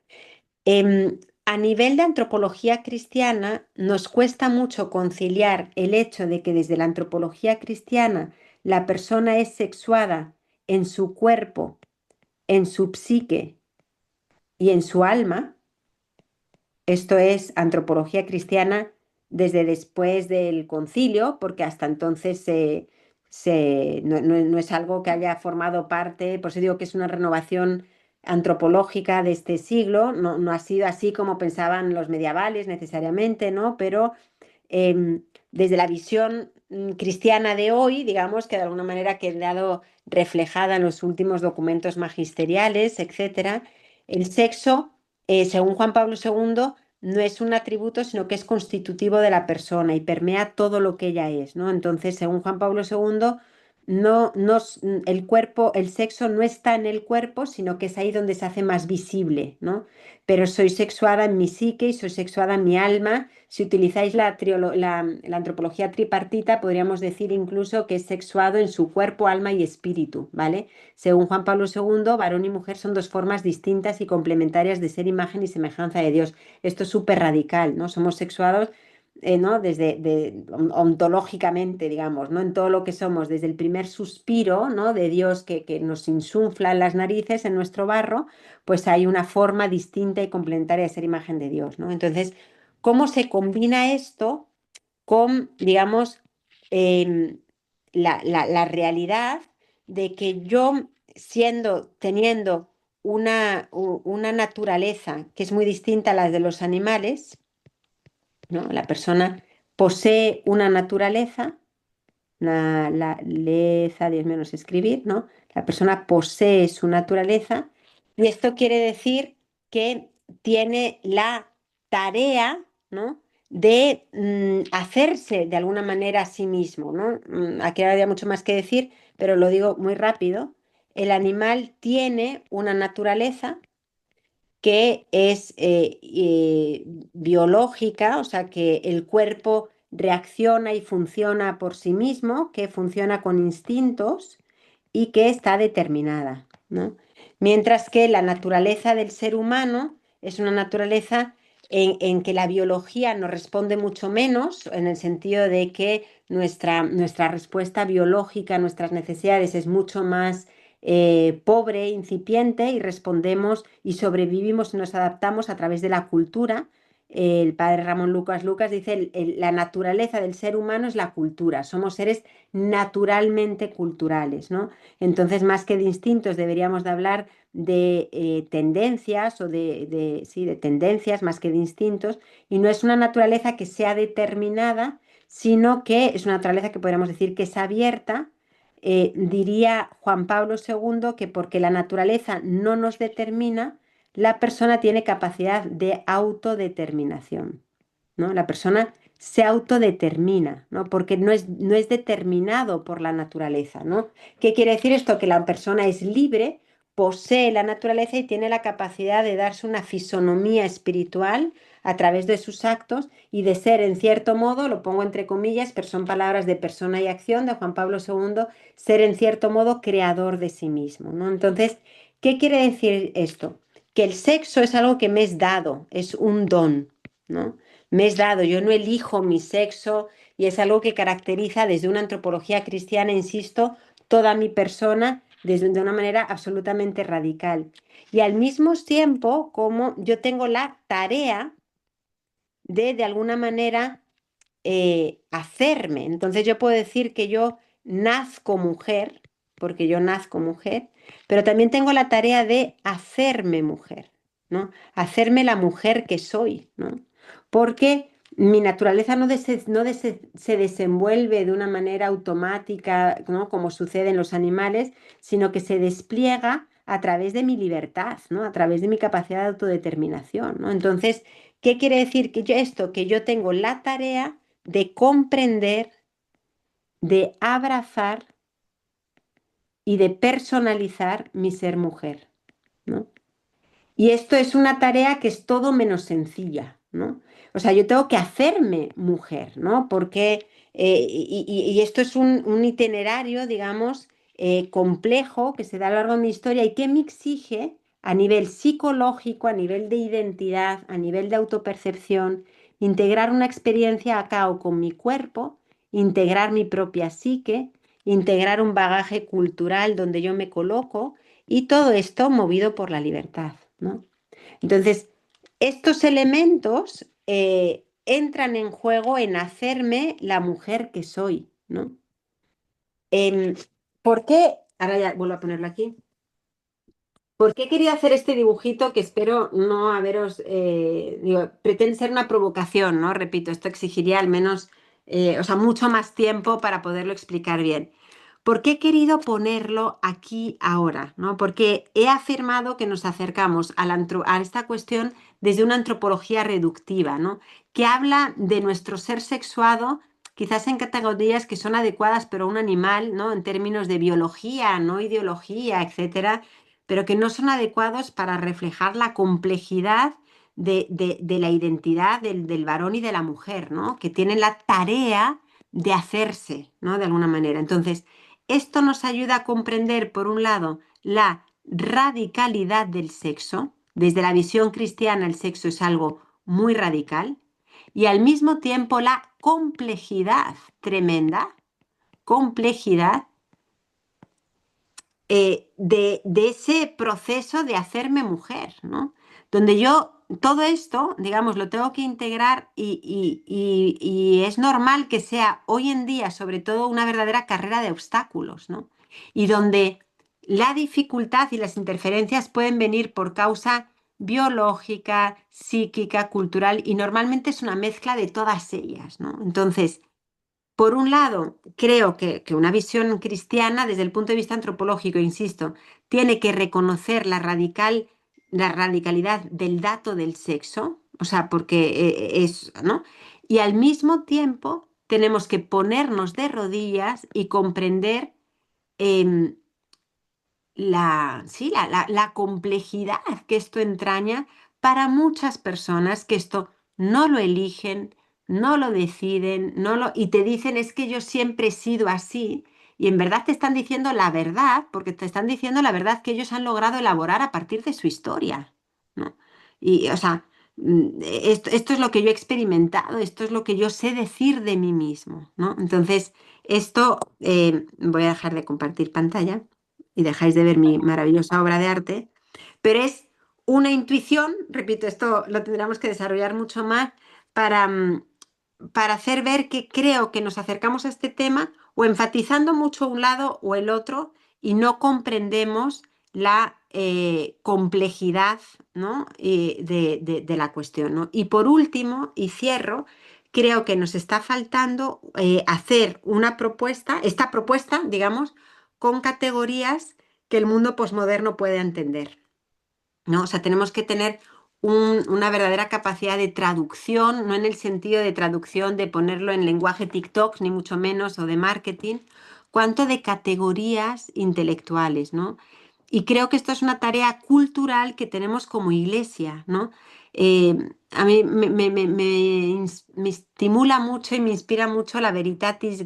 A nivel de antropología cristiana, nos cuesta mucho conciliar el hecho de que desde la antropología cristiana la persona es sexuada en su cuerpo, en su psique y en su alma. Esto es antropología cristiana desde después del concilio, porque hasta entonces no es algo que haya formado parte, por eso digo que es una renovación antropológica de este siglo, no ha sido así como pensaban los medievales necesariamente, ¿no? Pero desde la visión cristiana de hoy, digamos que de alguna manera ha quedado reflejada en los últimos documentos magisteriales, etcétera, el sexo, según Juan Pablo II, no es un atributo, sino que es constitutivo de la persona y permea todo lo que ella es, ¿no? Entonces, según Juan Pablo II, el cuerpo, el sexo no está en el cuerpo, sino que es ahí donde se hace más visible, ¿no? Pero soy sexuada en mi psique y soy sexuada en mi alma. Si utilizáis la antropología tripartita, podríamos decir incluso que es sexuado en su cuerpo, alma y espíritu, ¿vale? Según Juan Pablo II, varón y mujer son dos formas distintas y complementarias de ser imagen y semejanza de Dios. Esto es súper radical, ¿no? Somos sexuados, ¿no? Ontológicamente, digamos, ¿no? En todo lo que somos, desde el primer suspiro, ¿no? De Dios que nos insufla en las narices, en nuestro barro, pues hay una forma distinta y complementaria de ser imagen de Dios, ¿no? Entonces, ¿cómo se combina esto con, digamos, em, la realidad de que yo, teniendo una naturaleza que es muy distinta a la de los animales, ¿no? La persona posee una naturaleza, la leza, Dios mío, no sé escribir, ¿no? La persona posee su naturaleza y esto quiere decir que tiene la tarea, ¿no? De hacerse de alguna manera a sí mismo, ¿no? Aquí habría mucho más que decir, pero lo digo muy rápido. El animal tiene una naturaleza que es biológica, o sea, que el cuerpo reacciona y funciona por sí mismo, que funciona con instintos y que está determinada, ¿no? Mientras que la naturaleza del ser humano es una naturaleza en que la biología nos responde mucho menos, en el sentido de que nuestra respuesta biológica a nuestras necesidades es mucho más pobre, incipiente, y respondemos y sobrevivimos y nos adaptamos a través de la cultura. El padre Ramón Lucas Lucas dice, la naturaleza del ser humano es la cultura, somos seres naturalmente culturales, ¿no? Entonces, más que de instintos, deberíamos de hablar de tendencias, o sí, de tendencias más que de instintos, y no es una naturaleza que sea determinada, sino que es una naturaleza que podríamos decir que es abierta. Diría Juan Pablo II que porque la naturaleza no nos determina, la persona tiene capacidad de autodeterminación, ¿no? La persona se autodetermina, ¿no? Porque no es determinado por la naturaleza, ¿no? ¿Qué quiere decir esto? Que la persona es libre, posee la naturaleza y tiene la capacidad de darse una fisonomía espiritual a través de sus actos, y de ser, en cierto modo, lo pongo entre comillas, pero son palabras de Persona y Acción de Juan Pablo II, ser en cierto modo creador de sí mismo, ¿no? Entonces, ¿qué quiere decir esto? Que el sexo es algo que me es dado, es un don, ¿no? Me es dado, yo no elijo mi sexo, y es algo que caracteriza desde una antropología cristiana, insisto, toda mi persona de una manera absolutamente radical. Y al mismo tiempo, como yo tengo la tarea de alguna manera, hacerme. Entonces yo puedo decir que yo nazco mujer, porque yo nazco mujer, pero también tengo la tarea de hacerme mujer, ¿no? Hacerme la mujer que soy, ¿no? Porque mi naturaleza se desenvuelve de una manera automática, ¿no? Como sucede en los animales, sino que se despliega a través de mi libertad, ¿no? A través de mi capacidad de autodeterminación, ¿no? Entonces, ¿qué quiere decir que que yo tengo la tarea de comprender, de abrazar y de personalizar mi ser mujer, ¿no? Y esto es una tarea que es todo menos sencilla, ¿no? O sea, yo tengo que hacerme mujer, ¿no? Porque, y esto es un itinerario, digamos, complejo, que se da a lo largo de mi historia y que me exige a nivel psicológico, a nivel de identidad, a nivel de autopercepción, integrar una experiencia a cabo con mi cuerpo, integrar mi propia psique, integrar un bagaje cultural donde yo me coloco, y todo esto movido por la libertad, ¿no? Entonces, estos elementos entran en juego en hacerme la mujer que soy, ¿no? Em, ¿Por qué? Ahora ya vuelvo a ponerlo aquí. ¿Por qué quería hacer este dibujito que espero no haberos, digo, pretende ser una provocación, ¿no? Repito, esto exigiría al menos, o sea, mucho más tiempo para poderlo explicar bien. ¿Por qué he querido ponerlo aquí ahora? ¿No? Porque he afirmado que nos acercamos a esta cuestión desde una antropología reductiva, ¿no? Que habla de nuestro ser sexuado quizás en categorías que son adecuadas, pero a un animal, ¿no? En términos de biología, no ideología, etcétera, pero que no son adecuados para reflejar la complejidad de la identidad del varón y de la mujer, ¿no? Que tienen la tarea de hacerse, ¿no? De alguna manera. Entonces, esto nos ayuda a comprender, por un lado, la radicalidad del sexo. Desde la visión cristiana, el sexo es algo muy radical, y al mismo tiempo la complejidad tremenda, complejidad de ese proceso de hacerme mujer, ¿no? Donde yo todo esto, digamos, lo tengo que integrar, y es normal que sea hoy en día, sobre todo, una verdadera carrera de obstáculos, ¿no? Y donde la dificultad y las interferencias pueden venir por causa biológica, psíquica, cultural, y normalmente es una mezcla de todas ellas, ¿no? Entonces, por un lado, creo que una visión cristiana, desde el punto de vista antropológico, insisto, tiene que reconocer la radicalidad del dato del sexo, o sea, porque es, ¿no? Y al mismo tiempo tenemos que ponernos de rodillas y comprender em, sí, la complejidad que esto entraña para muchas personas, que esto no lo eligen, no lo deciden, y te dicen es que yo siempre he sido así, y en verdad te están diciendo la verdad, porque te están diciendo la verdad que ellos han logrado elaborar a partir de su historia, ¿no? Y, o sea, esto es lo que yo he experimentado, esto es lo que yo sé decir de mí mismo, ¿no? Entonces, esto voy a dejar de compartir pantalla y dejáis de ver mi maravillosa obra de arte, pero es una intuición, repito, esto lo tendremos que desarrollar mucho más para, para hacer ver que creo que nos acercamos a este tema o enfatizando mucho un lado o el otro y no comprendemos la complejidad, ¿no? De la cuestión, ¿no? Y por último, y cierro, creo que nos está faltando hacer una propuesta, esta propuesta, digamos, con categorías que el mundo posmoderno pueda entender, ¿no? O sea, tenemos que tener una verdadera capacidad de traducción, no en el sentido de traducción de ponerlo en lenguaje TikTok, ni mucho menos, o de marketing, cuanto de categorías intelectuales, ¿no? Y creo que esto es una tarea cultural que tenemos como iglesia, ¿no? Eh, a mí me estimula mucho y me inspira mucho la Veritatis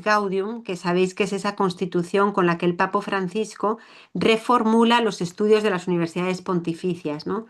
Gaudium, que sabéis que es esa constitución con la que el Papa Francisco reformula los estudios de las universidades pontificias, ¿no?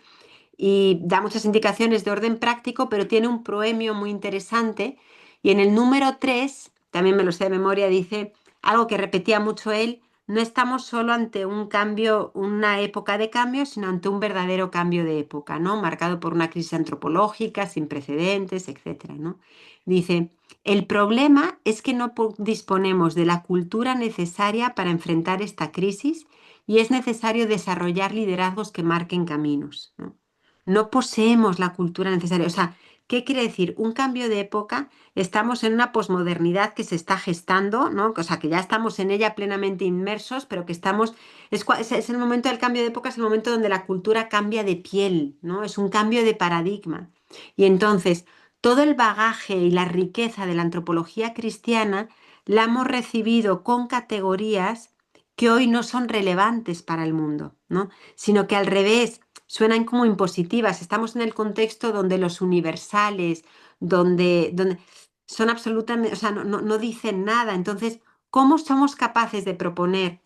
Y da muchas indicaciones de orden práctico, pero tiene un proemio muy interesante. Y en el número 3 también me lo sé de memoria, dice algo que repetía mucho él: no estamos solo ante un cambio, una época de cambio, sino ante un verdadero cambio de época, ¿no? Marcado por una crisis antropológica sin precedentes, etcétera, ¿no? Dice, el problema es que no disponemos de la cultura necesaria para enfrentar esta crisis y es necesario desarrollar liderazgos que marquen caminos, ¿no? No poseemos la cultura necesaria. O sea, ¿qué quiere decir? Un cambio de época, estamos en una posmodernidad que se está gestando, ¿no? O sea, que ya estamos en ella plenamente inmersos, pero que estamos, es el momento del cambio de época, es el momento donde la cultura cambia de piel, ¿no? Es un cambio de paradigma. Y entonces, todo el bagaje y la riqueza de la antropología cristiana la hemos recibido con categorías que hoy no son relevantes para el mundo, ¿no? Sino que al revés, suenan como impositivas. Estamos en el contexto donde los universales, donde son absolutamente, o sea, no dicen nada. Entonces, ¿cómo somos capaces de proponer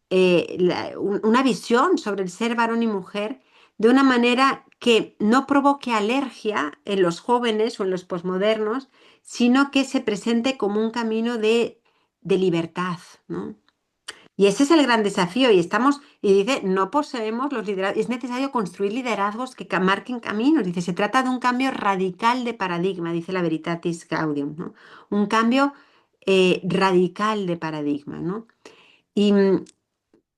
una visión sobre el ser varón y mujer de una manera que no provoque alergia en los jóvenes o en los posmodernos, sino que se presente como un camino de libertad, ¿no? Y ese es el gran desafío y estamos, y dice, no poseemos los liderazgos, es necesario construir liderazgos que marquen caminos. Dice, se trata de un cambio radical de paradigma, dice la Veritatis Gaudium, ¿no? Un cambio radical de paradigma, ¿no? Y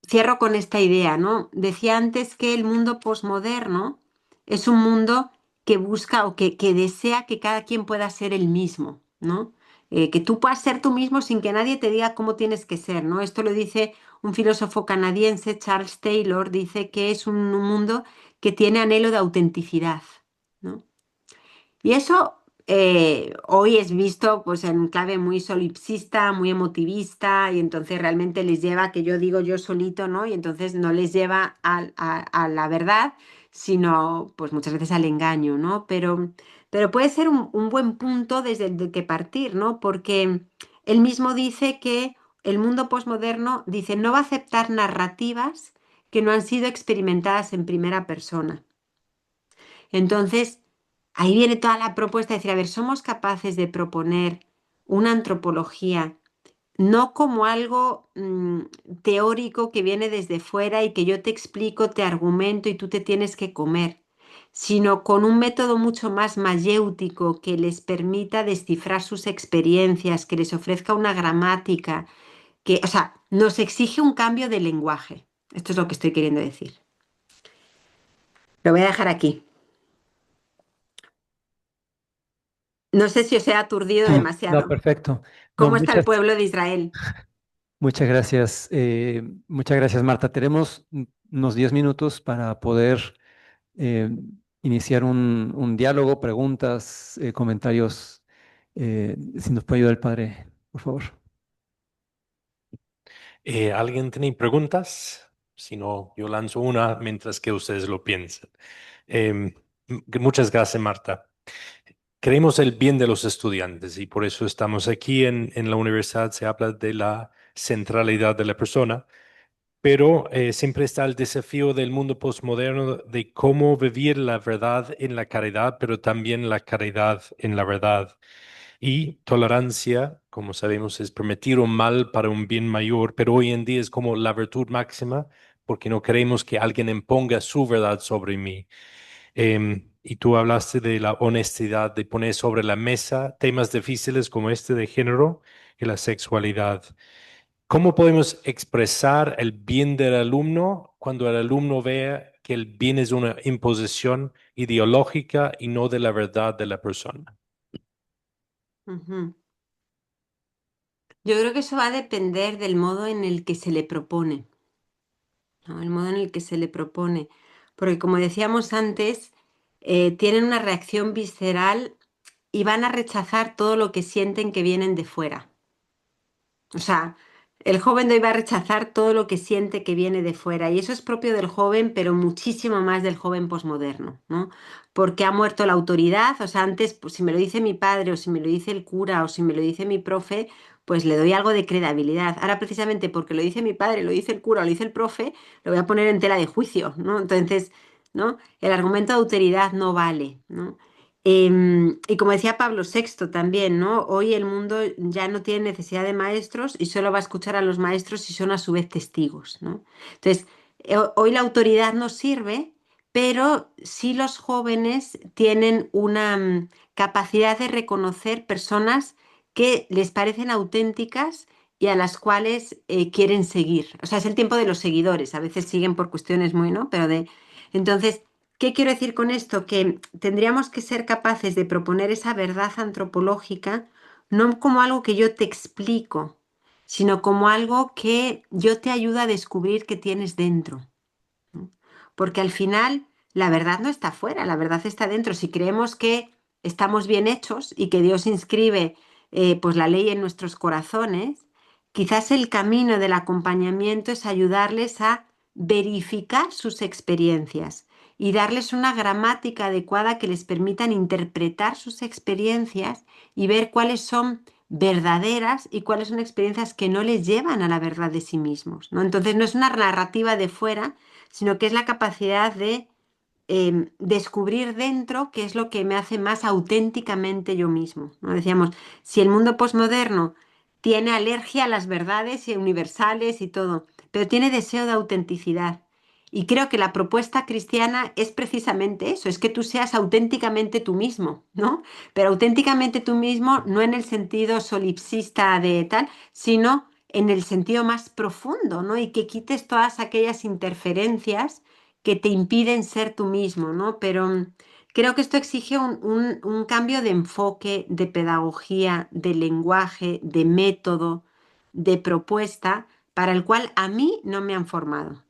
cierro con esta idea, ¿no? Decía antes que el mundo posmoderno es un mundo que busca o que desea que cada quien pueda ser el mismo, ¿no? Que tú puedas ser tú mismo sin que nadie te diga cómo tienes que ser, ¿no? Esto lo dice un filósofo canadiense, Charles Taylor, dice que es un mundo que tiene anhelo de autenticidad, ¿no? Y eso hoy es visto pues en clave muy solipsista, muy emotivista, y entonces realmente les lleva a que yo digo yo solito, ¿no? Y entonces no les lleva a la verdad, sino pues muchas veces al engaño, ¿no? Pero puede ser un buen punto desde el que partir, ¿no? Porque él mismo dice que el mundo posmoderno, dice, no va a aceptar narrativas que no han sido experimentadas en primera persona. Entonces, ahí viene toda la propuesta de decir, a ver, somos capaces de proponer una antropología no como algo teórico que viene desde fuera y que yo te explico, te argumento y tú te tienes que comer, sino con un método mucho más mayéutico que les permita descifrar sus experiencias, que les ofrezca una gramática, que, o sea, nos exige un cambio de lenguaje. Esto es lo que estoy queriendo decir. Lo voy a dejar aquí. No sé si os he aturdido
No,
demasiado.
perfecto. No,
¿Cómo está el pueblo de Israel?
muchas gracias, Marta. Tenemos unos 10 minutos para poder eh, iniciar un diálogo, preguntas, comentarios. Si nos puede ayudar el padre, por favor.
¿Alguien tiene preguntas? Si no, yo lanzo una mientras que ustedes lo piensan. Em, Muchas gracias, Marta. Queremos el bien de los estudiantes y por eso estamos aquí en la universidad. Se habla de la centralidad de la persona. pero siempre está el desafío del mundo postmoderno de cómo vivir la verdad en la caridad, pero también la caridad en la verdad. Y tolerancia, como sabemos, es permitir un mal para un bien mayor, pero hoy en día es como la virtud máxima, porque no queremos que alguien imponga su verdad sobre mí. Y tú hablaste de la honestidad, de poner sobre la mesa temas difíciles como este de género y la sexualidad. ¿Cómo podemos expresar el bien del alumno cuando el alumno vea que el bien es una imposición ideológica y no de la verdad de la persona?
Ujú. Yo creo que eso va a depender del modo en el que se le propone, ¿no? El modo en el que se le propone. Porque como decíamos antes, tienen una reacción visceral y van a rechazar todo lo que sienten que vienen de fuera. O sea, el joven de hoy va a rechazar todo lo que siente que viene de fuera y eso es propio del joven, pero muchísimo más del joven posmoderno, ¿no? Porque ha muerto la autoridad, o sea, antes, pues, si me lo dice mi padre o si me lo dice el cura o si me lo dice mi profe, pues le doy algo de credibilidad. Ahora, precisamente porque lo dice mi padre, lo dice el cura o lo dice el profe, lo voy a poner en tela de juicio, ¿no? Entonces, ¿no? El argumento de autoridad no vale, ¿no? Y como decía Pablo VI también, ¿no? Hoy el mundo ya no tiene necesidad de maestros y solo va a escuchar a los maestros si son a su vez testigos, ¿no? Entonces, hoy la autoridad no sirve, pero sí los jóvenes tienen una capacidad de reconocer personas que les parecen auténticas y a las cuales quieren seguir. O sea, es el tiempo de los seguidores. A veces siguen por cuestiones muy, ¿no? Pero de... Entonces, ¿qué quiero decir con esto? Que tendríamos que ser capaces de proponer esa verdad antropológica no como algo que yo te explico, sino como algo que yo te ayuda a descubrir que tienes dentro, ¿no? Porque al final la verdad no está fuera, la verdad está dentro. Si creemos que estamos bien hechos y que Dios inscribe pues la ley en nuestros corazones, quizás el camino del acompañamiento es ayudarles a verificar sus experiencias y darles una gramática adecuada que les permitan interpretar sus experiencias y ver cuáles son verdaderas y cuáles son experiencias que no les llevan a la verdad de sí mismos, ¿no? Entonces no es una narrativa de fuera, sino que es la capacidad de descubrir dentro qué es lo que me hace más auténticamente yo mismo, ¿no? Decíamos, si el mundo posmoderno tiene alergia a las verdades universales y todo, pero tiene deseo de autenticidad. Y creo que la propuesta cristiana es precisamente eso, es que tú seas auténticamente tú mismo, ¿no? Pero auténticamente tú mismo no en el sentido solipsista de tal, sino en el sentido más profundo, ¿no? Y que quites todas aquellas interferencias que te impiden ser tú mismo, ¿no? Pero creo que esto exige un cambio de enfoque, de pedagogía, de lenguaje, de método, de propuesta, para el cual a mí no me han formado.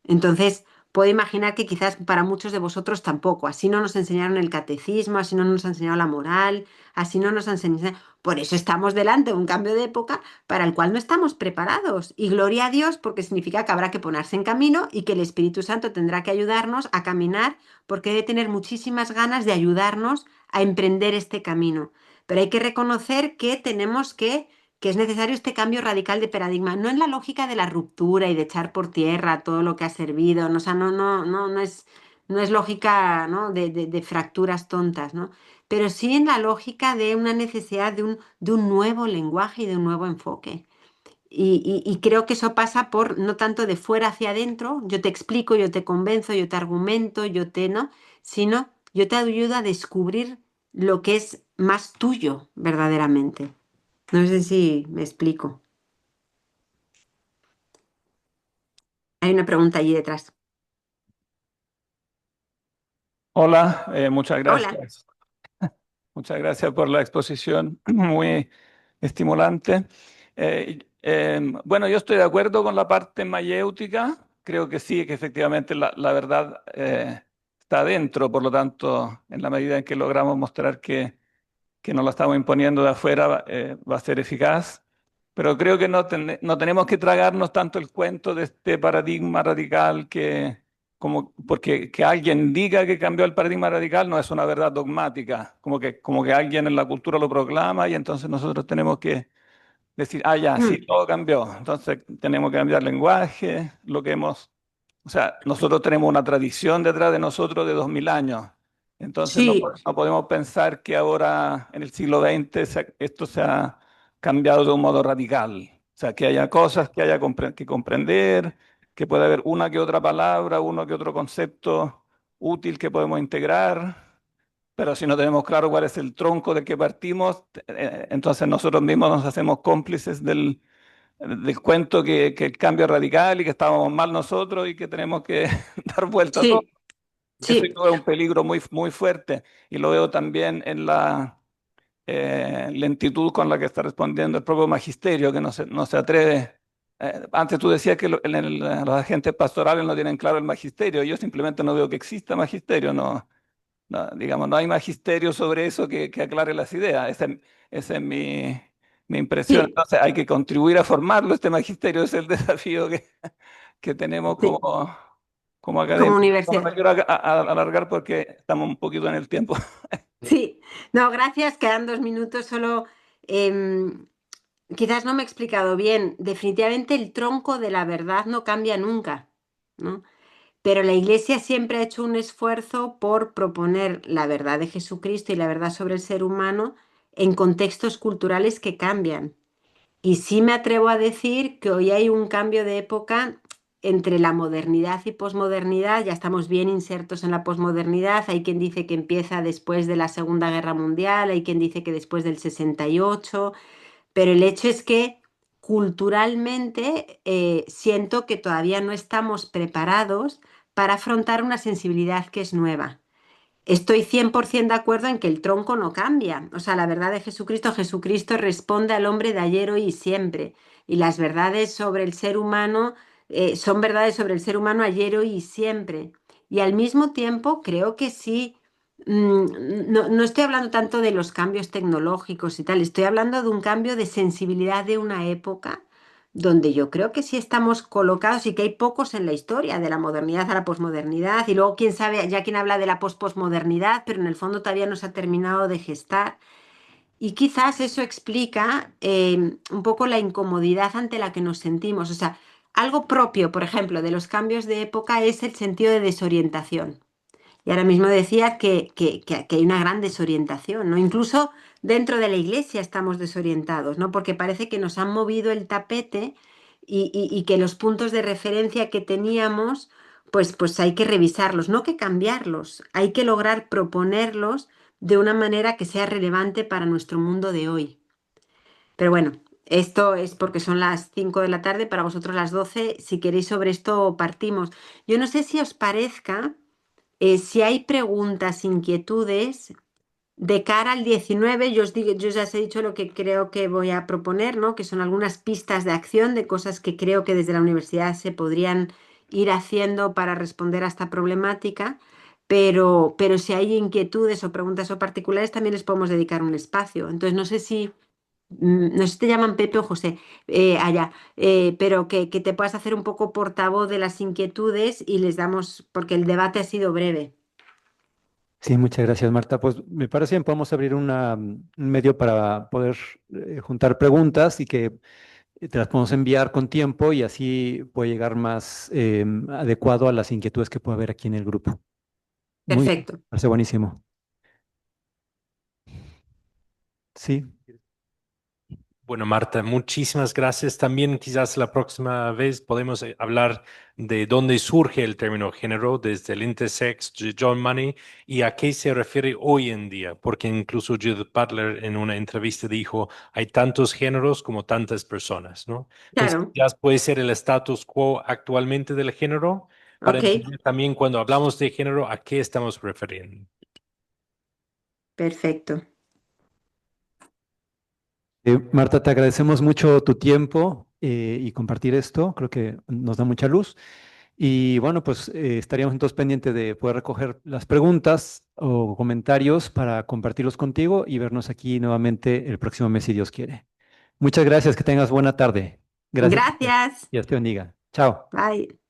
Entonces, puedo imaginar que quizás para muchos de vosotros tampoco. Así no nos enseñaron el catecismo, así no nos ha enseñado la moral, así no nos han enseñado... Por eso estamos delante de un cambio de época para el cual no estamos preparados. Y gloria a Dios porque significa que habrá que ponerse en camino y que el Espíritu Santo tendrá que ayudarnos a caminar porque debe tener muchísimas ganas de ayudarnos a emprender este camino. Pero hay que reconocer que tenemos que es necesario este cambio radical de paradigma, no en la lógica de la ruptura y de echar por tierra todo lo que ha servido, no, o sea, no es lógica, ¿no? de fracturas tontas, ¿no? Pero sí en la lógica de una necesidad de un nuevo lenguaje y de un nuevo enfoque. Y creo que eso pasa por no tanto de fuera hacia adentro, yo te explico, yo te convenzo, yo te argumento, yo te, ¿no? Sino yo te ayudo a descubrir lo que es más tuyo verdaderamente. No sé si me explico. Hay una pregunta allí detrás.
Hola, muchas
Hola.
gracias. Muchas gracias por la exposición, muy estimulante. Bueno, yo estoy de acuerdo con la parte mayéutica. Creo que sí, que efectivamente la verdad está adentro, por lo tanto, en la medida en que logramos mostrar que no la estamos imponiendo de afuera, va a ser eficaz. Pero creo que no tenemos que tragarnos tanto el cuento de este paradigma radical porque que alguien diga que cambió el paradigma radical no es una verdad dogmática, como que alguien en la cultura lo proclama y entonces nosotros tenemos que decir, ah, ya, sí, todo cambió. Entonces tenemos que cambiar lenguaje, o sea, nosotros tenemos una tradición detrás de nosotros de 2000 años. Entonces
Sí,
no podemos pensar que ahora en el siglo XX esto se ha cambiado de un modo radical. O sea, que haya cosas que haya que comprender, que pueda haber una que otra palabra, uno que otro concepto útil que podemos integrar, pero si no tenemos claro cuál es el tronco del que partimos, entonces nosotros mismos nos hacemos cómplices del cuento que el cambio es radical y que estábamos mal nosotros y que tenemos que dar vuelta a todo.
sí,
Eso yo
sí,
veo un peligro muy fuerte y lo veo también en la lentitud con la que está respondiendo el propio magisterio, que no se atreve. Antes tú decías que los agentes pastorales no tienen claro el magisterio. Yo simplemente no veo que exista magisterio, digamos, no hay magisterio sobre eso que aclare las ideas. Esa es mi impresión.
sí,
Entonces hay que contribuir a formarlo. Este magisterio es el desafío que tenemos
sí,
como
como
académicos. No me
universidad.
quiero alargar porque estamos un poquito en el tiempo.
Sí, no, gracias, quedan 2 minutos solo. em, Quizás no me he explicado bien. Definitivamente el tronco de la verdad no cambia nunca, ¿no? Pero la Iglesia siempre ha hecho un esfuerzo por proponer la verdad de Jesucristo y la verdad sobre el ser humano en contextos culturales que cambian. Y sí me atrevo a decir que hoy hay un cambio de época entre la modernidad y posmodernidad. Ya estamos bien insertos en la posmodernidad. Hay quien dice que empieza después de la Segunda Guerra Mundial, hay quien dice que después del 68, pero el hecho es que culturalmente siento que todavía no estamos preparados para afrontar una sensibilidad que es nueva. Estoy 100% de acuerdo en que el tronco no cambia. O sea, la verdad de Jesucristo, Jesucristo responde al hombre de ayer, hoy y siempre. Y las verdades sobre el ser humano son verdades sobre el ser humano ayer, hoy y siempre. Y al mismo tiempo creo que sí, no estoy hablando tanto de los cambios tecnológicos y tal, estoy hablando de un cambio de sensibilidad de una época donde yo creo que sí estamos colocados y que hay pocos en la historia, de la modernidad a la posmodernidad, y luego quién sabe, ya quien habla de la posposmodernidad, pero en el fondo todavía no se ha terminado de gestar. Y quizás eso explica un poco la incomodidad ante la que nos sentimos. O sea, algo propio, por ejemplo, de los cambios de época es el sentido de desorientación. Y ahora mismo decía que hay una gran desorientación, ¿no? Incluso dentro de la iglesia estamos desorientados, ¿no? Porque parece que nos han movido el tapete y que los puntos de referencia que teníamos, pues hay que revisarlos, no que cambiarlos, hay que lograr proponerlos de una manera que sea relevante para nuestro mundo de hoy. Pero bueno, esto es porque son las 5 de la tarde, para vosotros las 12. Si queréis sobre esto partimos. Yo no sé si os parezca. Si hay preguntas, inquietudes, de cara al 19, yo os digo, yo ya os he dicho lo que creo que voy a proponer, ¿no? Que son algunas pistas de acción de cosas que creo que desde la universidad se podrían ir haciendo para responder a esta problemática, pero si hay inquietudes o preguntas o particulares, también les podemos dedicar un espacio. Entonces, no sé si no sé si te llaman Pepe o José, allá, pero que te puedas hacer un poco portavoz de las inquietudes y les damos, porque el debate ha sido breve.
Sí, muchas gracias, Marta. Pues me parece bien, podemos abrir un medio para poder juntar preguntas y que te las podemos enviar con tiempo y así puede llegar más adecuado a las inquietudes que puede haber aquí en el grupo. Muy bien,
Perfecto.
parece buenísimo. Sí,
Bueno, Marta, muchísimas gracias. También quizás la próxima vez podemos hablar de dónde surge el término género desde el intersex de John Money y a qué se refiere hoy en día, porque incluso Judith Butler en una entrevista dijo, hay tantos géneros como tantas personas, ¿no? Entonces,
Claro,
ya puede ser el status quo actualmente del género para
ok,
entender también cuando hablamos de género a qué estamos refiriendo.
perfecto.
Marta, te agradecemos mucho tu tiempo y compartir esto. Creo que nos da mucha luz. Y bueno, pues estaríamos entonces pendientes de poder recoger las preguntas o comentarios para compartirlos contigo y vernos aquí nuevamente el próximo mes, si Dios quiere. Muchas gracias, que tengas buena tarde. Gracias
Gracias.
y Dios te bendiga. Chao.
Bye.